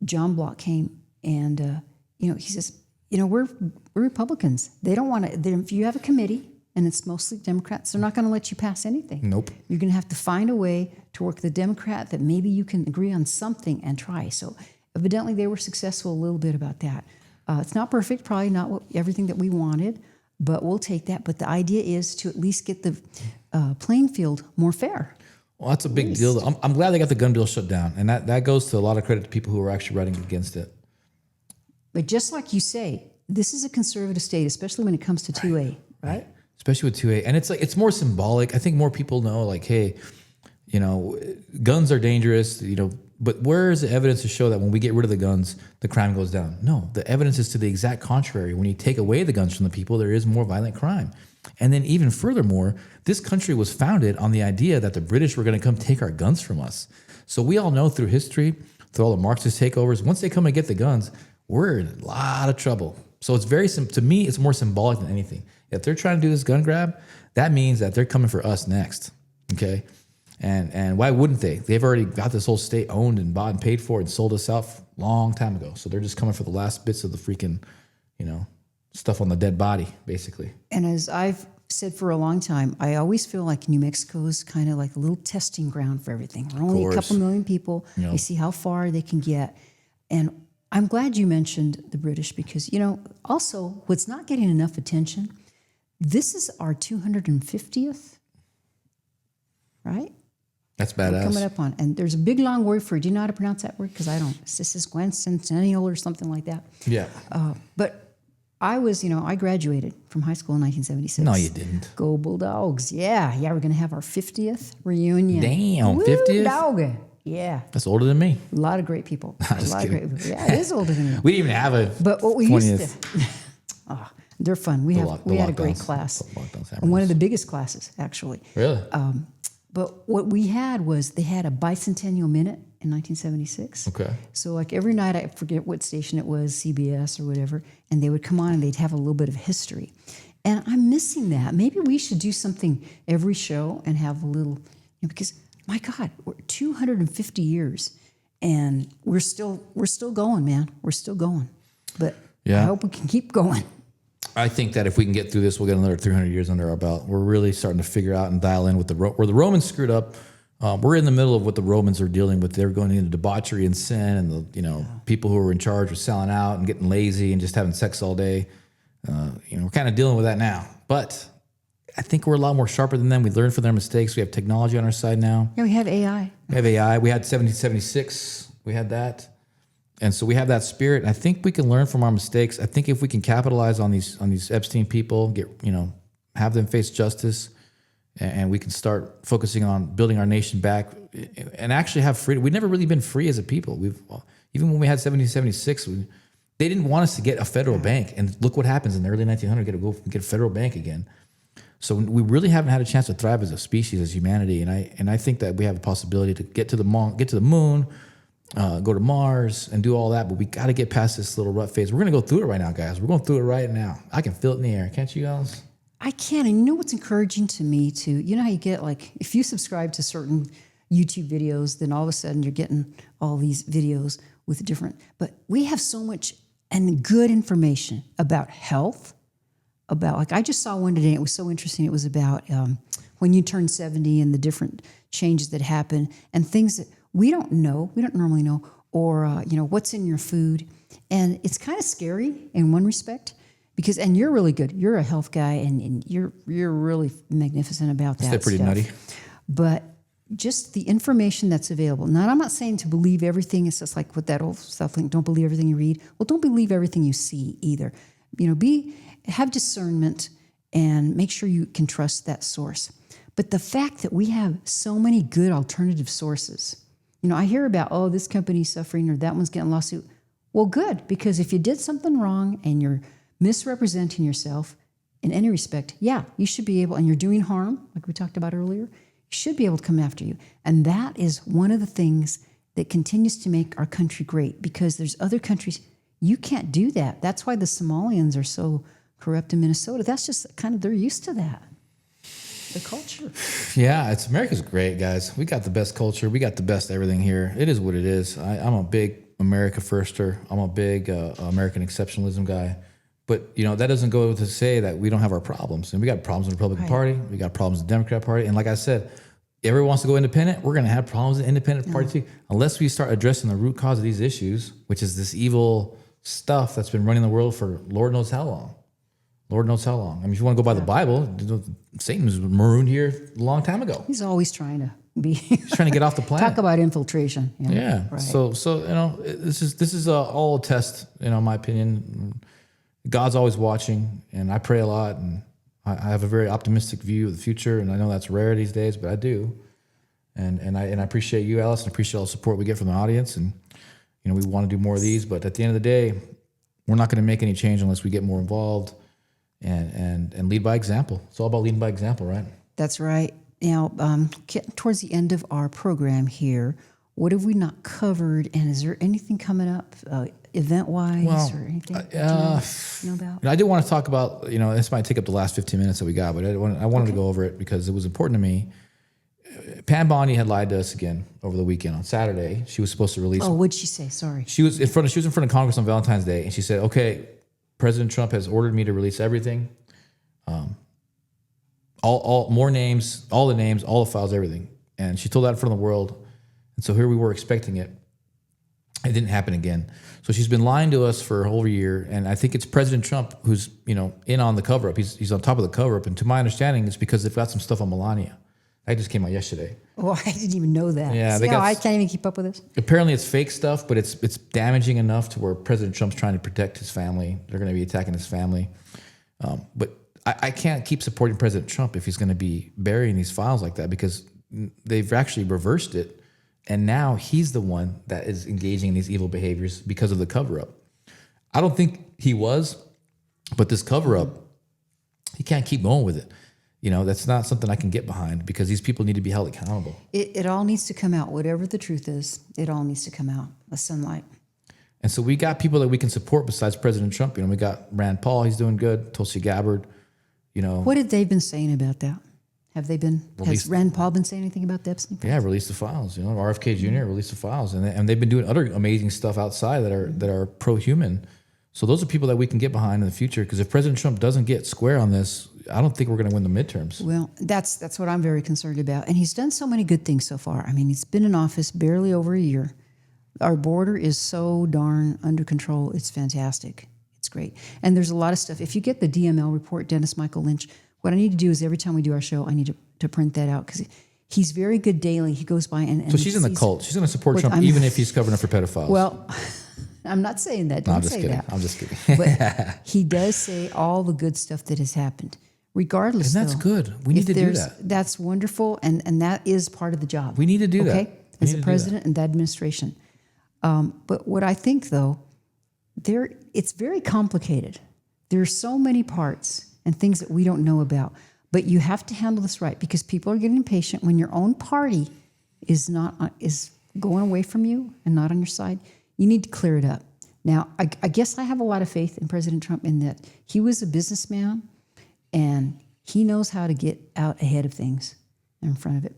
John Block came and, he says, we're Republicans. They don't want to, if you have a committee and it's mostly Democrats, they're not going to let you pass anything. Nope. You're going to have to find a way to work with the Democrat that maybe you can agree on something and try. So evidently they were successful a little bit about that. It's not perfect, probably not everything that we wanted, but we'll take that. But the idea is to at least get the playing field more fair. Well, that's a big deal. I'm glad they got the gun bill shut down. And that goes to a lot of credit to people who are actually writing against it. But just like you say, this is a conservative state, especially when it comes to 2A, right? Especially with 2A. And it's more symbolic. I think more people know, like, hey, guns are dangerous, but where is the evidence to show that when we get rid of the guns, the crime goes down? No, the evidence is to the exact contrary. When you take away the guns from the people, there is more violent crime. And then even furthermore, this country was founded on the idea that the British were going to come take our guns from us. So we all know through history, through all the Marxist takeovers, once they come and get the guns, we're in a lot of trouble. So it's to me, it's more symbolic than anything. If they're trying to do this gun grab, that means that they're coming for us next. Okay. And why wouldn't they? They've already got this whole state owned and bought and paid for and sold us out a long time ago. So they're just coming for the last bits of the freaking, stuff on the dead body, basically. And as I've said for a long time, I always feel like New Mexico is kind of like a little testing ground for everything. We're only a couple million people. Yep. They see how far they can get. And I'm glad you mentioned the British because, also what's not getting enough attention, this is our 250th, right? That's badass. We're coming up on, and there's a big long word for it. Do you know how to pronounce that word? Because I don't. This is Centennial or something like that. Yeah. But I was, I graduated from high school in 1976. No, you didn't. Go Bulldogs. Yeah, we're going to have our 50th reunion. Damn, 50th? Dog. Yeah. That's older than me. A lot of great people. Just kidding. Great people. Yeah, it is older than me. We didn't even have a But what we 20th. used to... they're fun. We had a great class. And one of the biggest classes, actually. Really? But what we had was they had a bicentennial minute in 1976. Okay. So like every night, I forget what station it was, CBS or whatever, and they would come on and they'd have a little bit of history. And I'm missing that. Maybe we should do something every show and have a little, because my God, we're 250 years and we're still going, man. We're still going. But I hope we can keep going. I think that if we can get through this, we'll get another 300 years under our belt. We're really starting to figure out and dial in with where the Romans screwed up. We're in the middle of what the Romans are dealing with. They're going into debauchery and sin, and people who were in charge were selling out and getting lazy and just having sex all day. We're kind of dealing with that now. But I think we're a lot more sharper than them. We learned from their mistakes. We have technology on our side now. Yeah, we have AI. We have AI. We had 1776. We had that. And so we have that spirit. And I think we can learn from our mistakes. I think if we can capitalize on these Epstein people, have them face justice, and we can start focusing on building our nation back and actually have freedom. We've never really been free as a people. Even when we had 1776, they didn't want us to get a federal bank. And look what happens in the early 1900s, get a federal bank again. So we really haven't had a chance to thrive as a species, as humanity. And I think that we have a possibility to get to the moon, go to Mars and do all that, but we got to get past this little rut phase. We're going to go through it right now, guys. We're going through it right now. I can feel it in the air. Can't you guys? I can. And you know what's encouraging to me too? You know how you get if you subscribe to certain YouTube videos, then all of a sudden you're getting all these videos with but we have so much and good information about health, about I just saw one today. It was so interesting. It was about when you turn 70 and the different changes that happen and things that we don't normally know, or what's in your food. And it's kind of scary in one respect because, and you're really good. You're a health guy and you're really magnificent about that. That's pretty nutty. But just the information that's available. Now, I'm not saying to believe everything. It's just like with that old stuff, like don't believe everything you read. Well, don't believe everything you see either. Have discernment and make sure you can trust that source. But the fact that we have so many good alternative sources, I hear about, this company's suffering or that one's getting a lawsuit. Well, good, because if you did something wrong and you're misrepresenting yourself in any respect, you should be able, and you're doing harm, like we talked about earlier, you should be able to come after you. And that is one of the things that continues to make our country great, because there's other countries, you can't do that. That's why the Somalians are so corrupt in Minnesota. That's just kind of, they're used to that. the culture. Yeah, America's great, guys. We got the best culture. We got the best everything here. It is what it is. I'm a big America firster. I'm a big American exceptionalism guy. But, that doesn't go to say that we don't have our problems. And we got problems in the Republican Party. We got problems in the Democrat Party. And like I said, everyone wants to go independent. We're going to have problems in the independent party too. Unless we start addressing the root cause of these issues, which is this evil stuff that's been running the world for Lord knows how long. Lord knows how long. I mean, if you want to go by the Bible, Satan was marooned here a long time ago. He's always trying to be. He's trying to get off the planet. Talk about infiltration. Yeah. Right. So this is all a test. In my opinion, God's always watching, and I pray a lot, and I have a very optimistic view of the future, and I know that's rare these days, but I do. And I appreciate you, Alice, and appreciate all the support we get from the audience, and we want to do more of these. But at the end of the day, we're not going to make any change unless we get more involved. And lead by example. It's all about leading by example, right? That's right. Now, towards the end of our program here, what have we not covered? And is there anything coming up event-wise or anything you know about? I did want to talk about, this might take up the last 15 minutes that we got, but I wanted to go over it because it was important to me. Pam Bondi had lied to us again over the weekend. On Saturday, she was supposed to release. Oh, what'd she say? Sorry. She was in front of Congress on Valentine's Day, and she said, "Okay, President Trump has ordered me to release everything, all more names, all the names, all the files, everything." And she told that in front of the world. And so here we were expecting it. It didn't happen again. So she's been lying to us for a whole year. And I think it's President Trump who's, in on the cover up. He's on top of the cover up. And to my understanding, it's because they've got some stuff on Melania. That just came out yesterday. Oh, I didn't even know that. Yeah, I can't even keep up with this. Apparently it's fake stuff, but it's damaging enough to where President Trump's trying to protect his family. They're going to be attacking his family. But I can't keep supporting President Trump if he's going to be burying these files like that, because they've actually reversed it. And now he's the one that is engaging in these evil behaviors because of the cover-up. I don't think he was, but this cover-up, he can't keep going with it. That's not something I can get behind, because these people need to be held accountable. It all needs to come out. Whatever the truth is, it all needs to come out. The sunlight. And so we got people that we can support besides President Trump. We got Rand Paul. He's doing good. Tulsi Gabbard. What have they been saying about that? Have they been? Has Rand Paul been saying anything about the Epstein files? Yeah, release the files. RFK Jr. released the files, and they've been doing other amazing stuff outside that are pro-human. So those are people that we can get behind in the future. Because if President Trump doesn't get square on this, I don't think we're going to win the midterms. Well, that's what I'm very concerned about. And he's done so many good things so far. I mean, he's been in office barely over a year. Our border is so darn under control. It's fantastic. It's great. And there's a lot of stuff. If you get the DML report, Dennis Michael Lynch, what I need to do is every time we do our show, I need to print that out, because he's very good daily. He goes by and so she's in the cult. She's going to support Trump even if he's covering up for pedophiles. Well, I'm not saying that. Don't say that. I'm just kidding. But he does say all the good stuff that has happened. Regardless, and that's good. We need to do that. That's wonderful, and that is part of the job. We need to do that. Okay, as the president and the administration. But what I think, though, it's very complicated. There are so many parts and things that we don't know about. But you have to handle this right, because people are getting impatient when your own party is going away from you and not on your side. You need to clear it up. Now, I guess I have a lot of faith in President Trump in that he was a businessman, and he knows how to get out ahead of things and in front of it.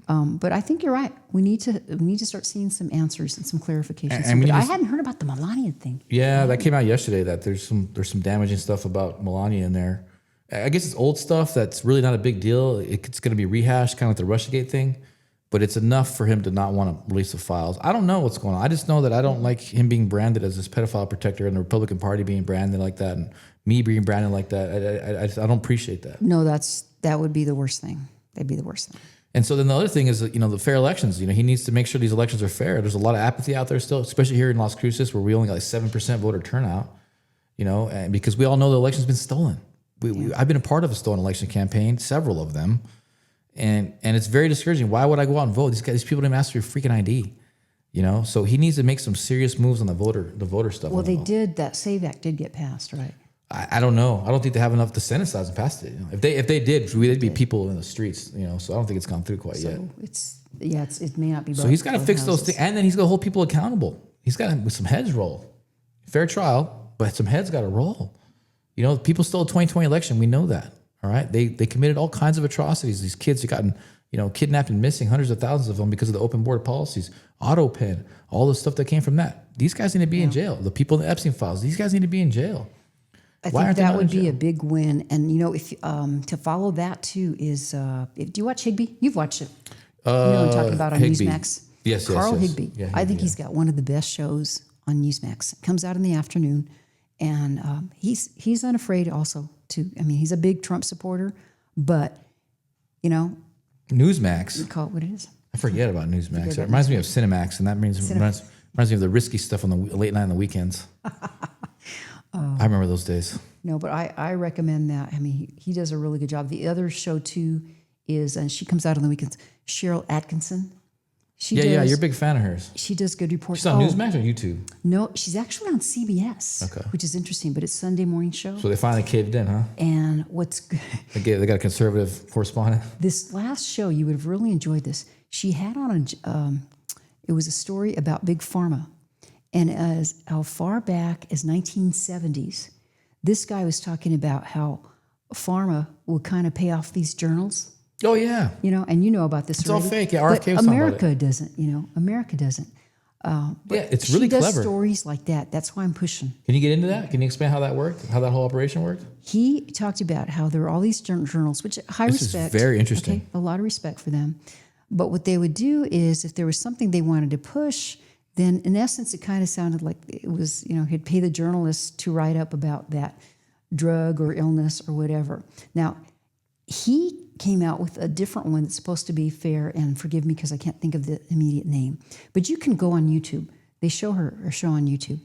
But I think you're right. We need to start seeing some answers and some clarifications. But I hadn't heard about the Melania thing. Yeah, that came out yesterday. That there's some damaging stuff about Melania in there. I guess it's old stuff that's really not a big deal. It's going to be rehashed, kind of like the Russiagate thing. But it's enough for him to not want to release the files. I don't know what's going on. I just know that I don't like him being branded as this pedophile protector, and the Republican Party being branded like that, and me being branded like that. I don't appreciate that. No, that would be the worst thing. That'd be the worst thing. And so then the other thing is, the fair elections. He needs to make sure these elections are fair. There's a lot of apathy out there still, especially here in Las Cruces, where we only got like 7% voter turnout. And because we all know the election's been stolen. I've been a part of a stolen election campaign, several of them. And it's very discouraging. Why would I go out and vote? These people didn't ask for your freaking ID, So he needs to make some serious moves on the voter stuff. Well, that SAVE Act did get passed, right? I don't know. I don't think they have enough. The Senate hasn't passed it. If they did, they'd be people in the streets. So I don't think it's gone through quite yet. It may not be. So he's got to fix those things, and then he's got to hold people accountable. He's got to with some heads roll. Fair trial, but some heads got to roll. People stole a 2020 election. We know that. All All right. They committed all kinds of atrocities. These kids have gotten, kidnapped and missing, hundreds of thousands of them because of the open border policies, auto pen, all the stuff that came from that. These guys need to be in jail. The people in the Epstein files, these guys need to be in jail. I think that would be a big win. And, if to follow that too is, do you watch Higbee? You've watched it. You know what I'm talking about on Higbee. Newsmax? Yes, Carl yes. Higbee. Yeah, I think he's got one of the best shows on Newsmax. It comes out in the afternoon. And he's unafraid also to, he's a big Trump supporter, but, Newsmax. we call it what it is. I forget about Newsmax. It reminds me of Cinemax, and that reminds me of the risky stuff on the late night on the weekends. I remember those days. No, but I recommend that. He does a really good job. The other show too is, and she comes out on the weekends, Cheryl Atkinson. You're a big fan of hers. She does good reports. She's on Newsmax or YouTube? No, she's actually on CBS, which is interesting, but it's Sunday morning show. So they finally caved in, huh? And what's good, they got a conservative correspondent. this last show, you would have really enjoyed this. She had on it was a story about Big Pharma. And as how far back as 1970s, this guy was talking about how pharma would kind of pay off these journals. Oh, yeah. And you know about this. It's already. all fake. Yeah, but RFK was America doesn't. America doesn't. It's really she does clever. Stories like that. That's why I'm pushing. Can you get into that? Can you explain how that worked? How that whole operation worked? He talked about how there are all these journals, which high This respect. is very interesting. Okay, a lot of respect for them. But what they would do is, if there was something they wanted to push, then in essence, it kind of sounded like it was, he'd pay the journalists to write up about that drug or illness or whatever. Now, he came out with a different one that's supposed to be fair, and forgive me because I can't think of the immediate name. But you can go on YouTube. They show her show on YouTube.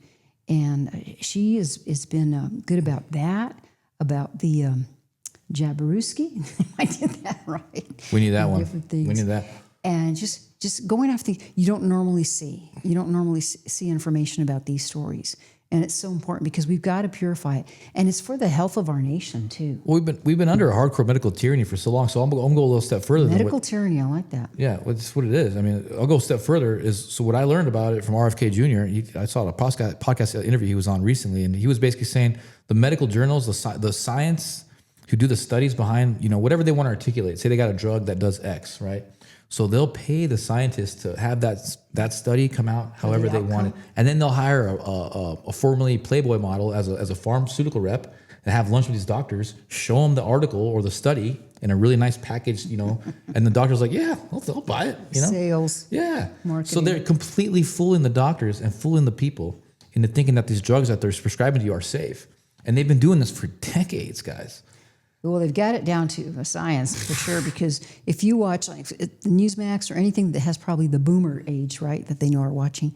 And she has been good about that, about the Jaworski. I did that right. We need that one. Different things. We need that. And just going after things you don't normally see. You don't normally see information about these stories. And it's so important because we've got to purify it. And it's for the health of our nation, too. Well, we've been under a hardcore medical tyranny for so long, so I'm going to go a little step further. Medical tyranny, I like that. Yeah, that's what it is. I'll go a step further. So what I learned about it from RFK Jr., I saw a podcast interview he was on recently, and he was basically saying the medical journals, the science who do the studies behind, whatever they want to articulate. Say they got a drug that does X, right? So they'll pay the scientists to have that study come out however they want it, and then they'll hire a formerly Playboy model as a pharmaceutical rep and have lunch with these doctors, show them the article or the study in a really nice package, and the doctor's like, yeah, I'll buy it, Sales. Yeah. Marketing. So they're completely fooling the doctors and fooling the people into thinking that these drugs that they're prescribing to you are safe, and they've been doing this for decades, guys. Well, they've got it down to a science for sure, because if you watch like the Newsmax or anything that has probably the boomer age, right, that they know are watching,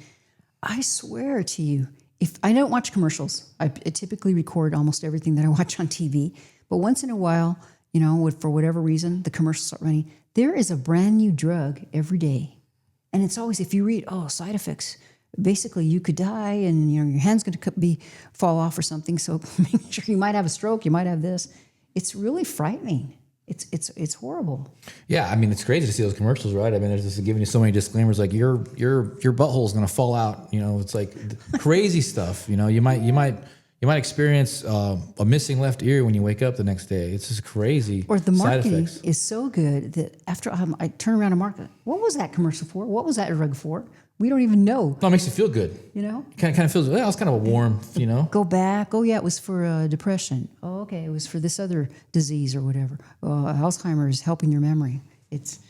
I swear to you, if I don't watch commercials, I typically record almost everything that I watch on TV, but once in a while, for whatever reason, the commercials start running, there is a brand new drug every day. And it's always, if you read, side effects, basically you could die and your hand's going to fall off or something, so make sure you might have a stroke, you might have this. It's really frightening. It's horrible. Yeah, it's crazy to see those commercials, right? There's just giving you so many disclaimers, like your butthole is going to fall out. It's like crazy stuff. You might experience a missing left ear when you wake up the next day. It's just crazy. Or the marketing is so good that after I turn around and market, what was that commercial for? What was that drug for? We don't even know. No, it makes you feel good. It kind of feels, it's kind of a warm, Go back. Oh, yeah, it was for depression. Oh, okay, it was for this other disease or whatever. Alzheimer's, helping your memory. It's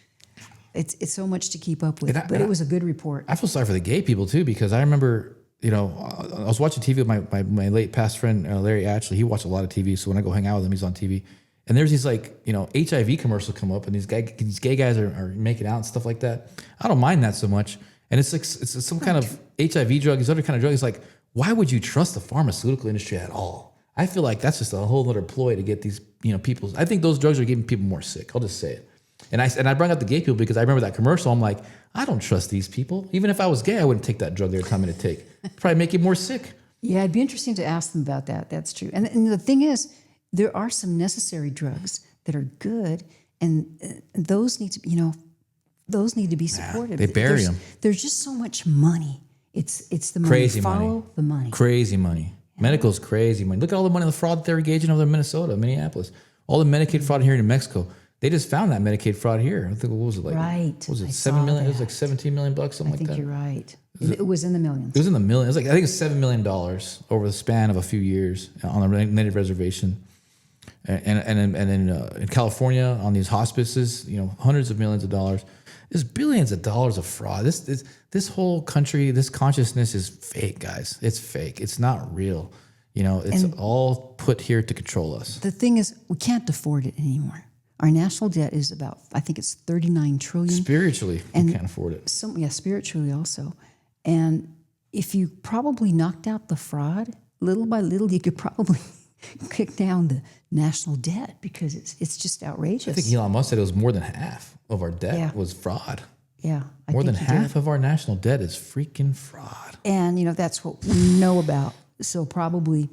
so much to keep up with. But it was a good report. I feel sorry for the gay people, too, because I remember, I was watching TV with my late past friend, Larry Ashley. He watched a lot of TV, so when I go hang out with him, he's on TV. And there's these HIV commercials come up, and these gay guys are making out and stuff like that. I don't mind that so much. And it's like it's some kind of HIV drug, these other kind of drugs. It's like, why would you trust the pharmaceutical industry at all? I feel like that's just a whole other ploy to get these people. I think those drugs are getting people more sick. I'll just say it. And I bring up the gay people because I remember that commercial. I'm like, I don't trust these people. Even if I was gay, I wouldn't take that drug they were telling me to take. It'd probably make you more sick. Yeah, it'd be interesting to ask them about that. That's true. And the thing is, there are some necessary drugs that are good, and those need to be, those need to be supported. They bury them. There's just so much money. It's the money. Crazy Follow money. the money. Crazy money. Yeah. Medical's crazy money. Look at all the money, the fraud that they're engaging over in Minnesota, Minneapolis. All the Medicaid fraud here in New Mexico, they just found that Medicaid fraud here. I think, what was it like? Right. What was it, I 7 million? saw It was like 17 million bucks, something I like think that. you're right. It was in the millions. It was in the millions. I think it's $7 million over the span of a few years on a native reservation. And in California on these hospices, hundreds of millions of dollars. There's billions of dollars of fraud. This whole country, this consciousness is fake, guys. It's fake. It's not real. It's all put here to control us. The thing is, we can't afford it anymore. Our national debt is about, I think it's 39 trillion. Spiritually, we can't afford it. Spiritually also. And if you probably knocked out the fraud, little by little, you could probably kick down the national debt because it's just outrageous. I think Elon Musk said it was more than half of our debt was fraud. Yeah. More than half of our national debt is freaking fraud. And, that's what we know about. So probably...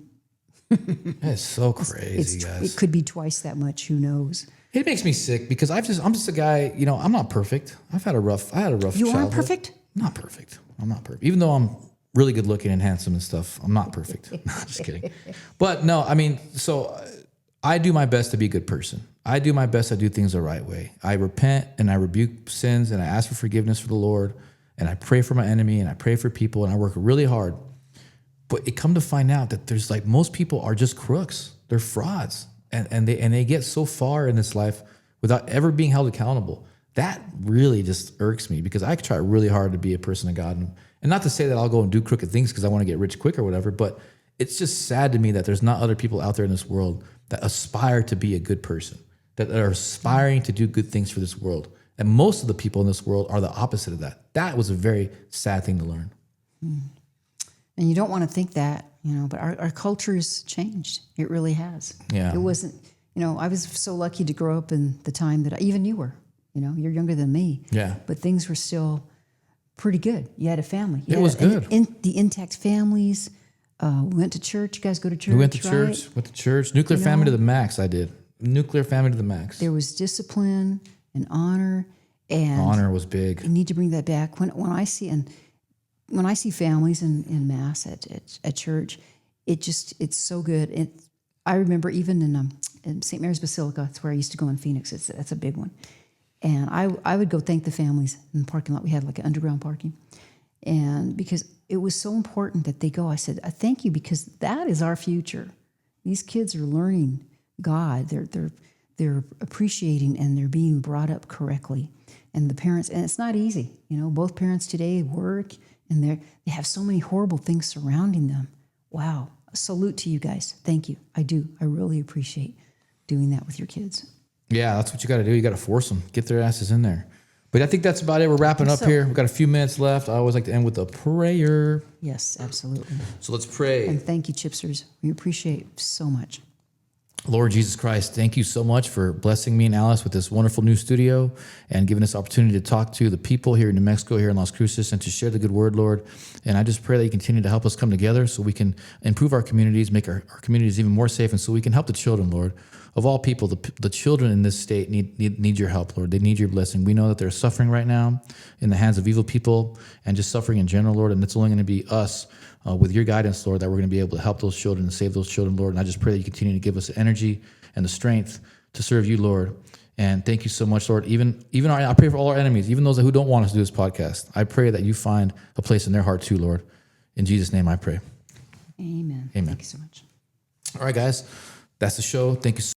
That's so crazy, guys. It could be twice that much. Who knows? It makes me sick because I'm just a guy, I'm not perfect. I had a rough childhood. You aren't perfect? Not perfect. I'm not perfect. Even though I'm really good looking and handsome and stuff, I'm not perfect. No, just kidding. But no, so I do my best to be a good person. I do my best to do things the right way. I repent and I rebuke sins and I ask for forgiveness for the Lord and I pray for my enemy and I pray for people and I work really hard. But it come to find out that there's most people are just crooks. They're frauds. And they get so far in this life without ever being held accountable. That really just irks me because I try really hard to be a person of God. And not to say that I'll go and do crooked things because I want to get rich quick or whatever, but it's just sad to me that there's not other people out there in this world that aspire to be a good person, that are aspiring to do good things for this world. And most of the people in this world are the opposite of that. That was a very sad thing to learn. And you don't want to think that, but our culture's changed. It really has. Yeah. It wasn't, I was so lucky to grow up in the time that even you were, you're younger than me. Yeah. But things were still pretty good. You had a family. It was good. The intact families. We went to church. You guys go to church, We went to right? church. Went to church. Nuclear family to the max, I did. Nuclear family to the max. There was discipline and honor. And honor was big. you need to bring that back. When I see families in mass at church, it's so good. I remember even in St. Mary's Basilica, that's where I used to go in Phoenix. That's a big one. And I would go thank the families in the parking lot. We had like an underground parking. And because it was so important that they go, I said, I thank you because that is our future. These kids are learning God. They're appreciating and they're being brought up correctly. And the parents, and it's not easy. Both parents today work and they have so many horrible things surrounding them. Wow. A salute to you guys. Thank you. I do. I really appreciate doing that with your kids. Yeah, that's what you got to do. You got to force them. Get their asses in there. But I think that's about it. We're wrapping up here. We've got a few minutes left. I always like to end with a prayer. Yes, absolutely. So let's pray. And thank you, Chipsters. We appreciate it so much. Lord Jesus Christ, thank you so much for blessing me and Alice with this wonderful new studio and giving us opportunity to talk to the people here in New Mexico, here in Las Cruces, and to share the good word, Lord. And I just pray that you continue to help us come together so we can improve our communities, make our communities even more safe, and so we can help the children, Lord. Of all people, the children in this state need your help, Lord. They need your blessing. We know that they're suffering right now in the hands of evil people and just suffering in general, Lord, and it's only going to be us with your guidance, Lord, that we're going to be able to help those children and save those children, Lord. And I just pray that you continue to give us the energy and the strength to serve you, Lord. And thank you so much, Lord. I pray for all our enemies, even those who don't want us to do this podcast. I pray that you find a place in their heart too, Lord. In Jesus' name I pray. Amen. Amen. Thank you so much. All right, guys. That's the show. Thank you so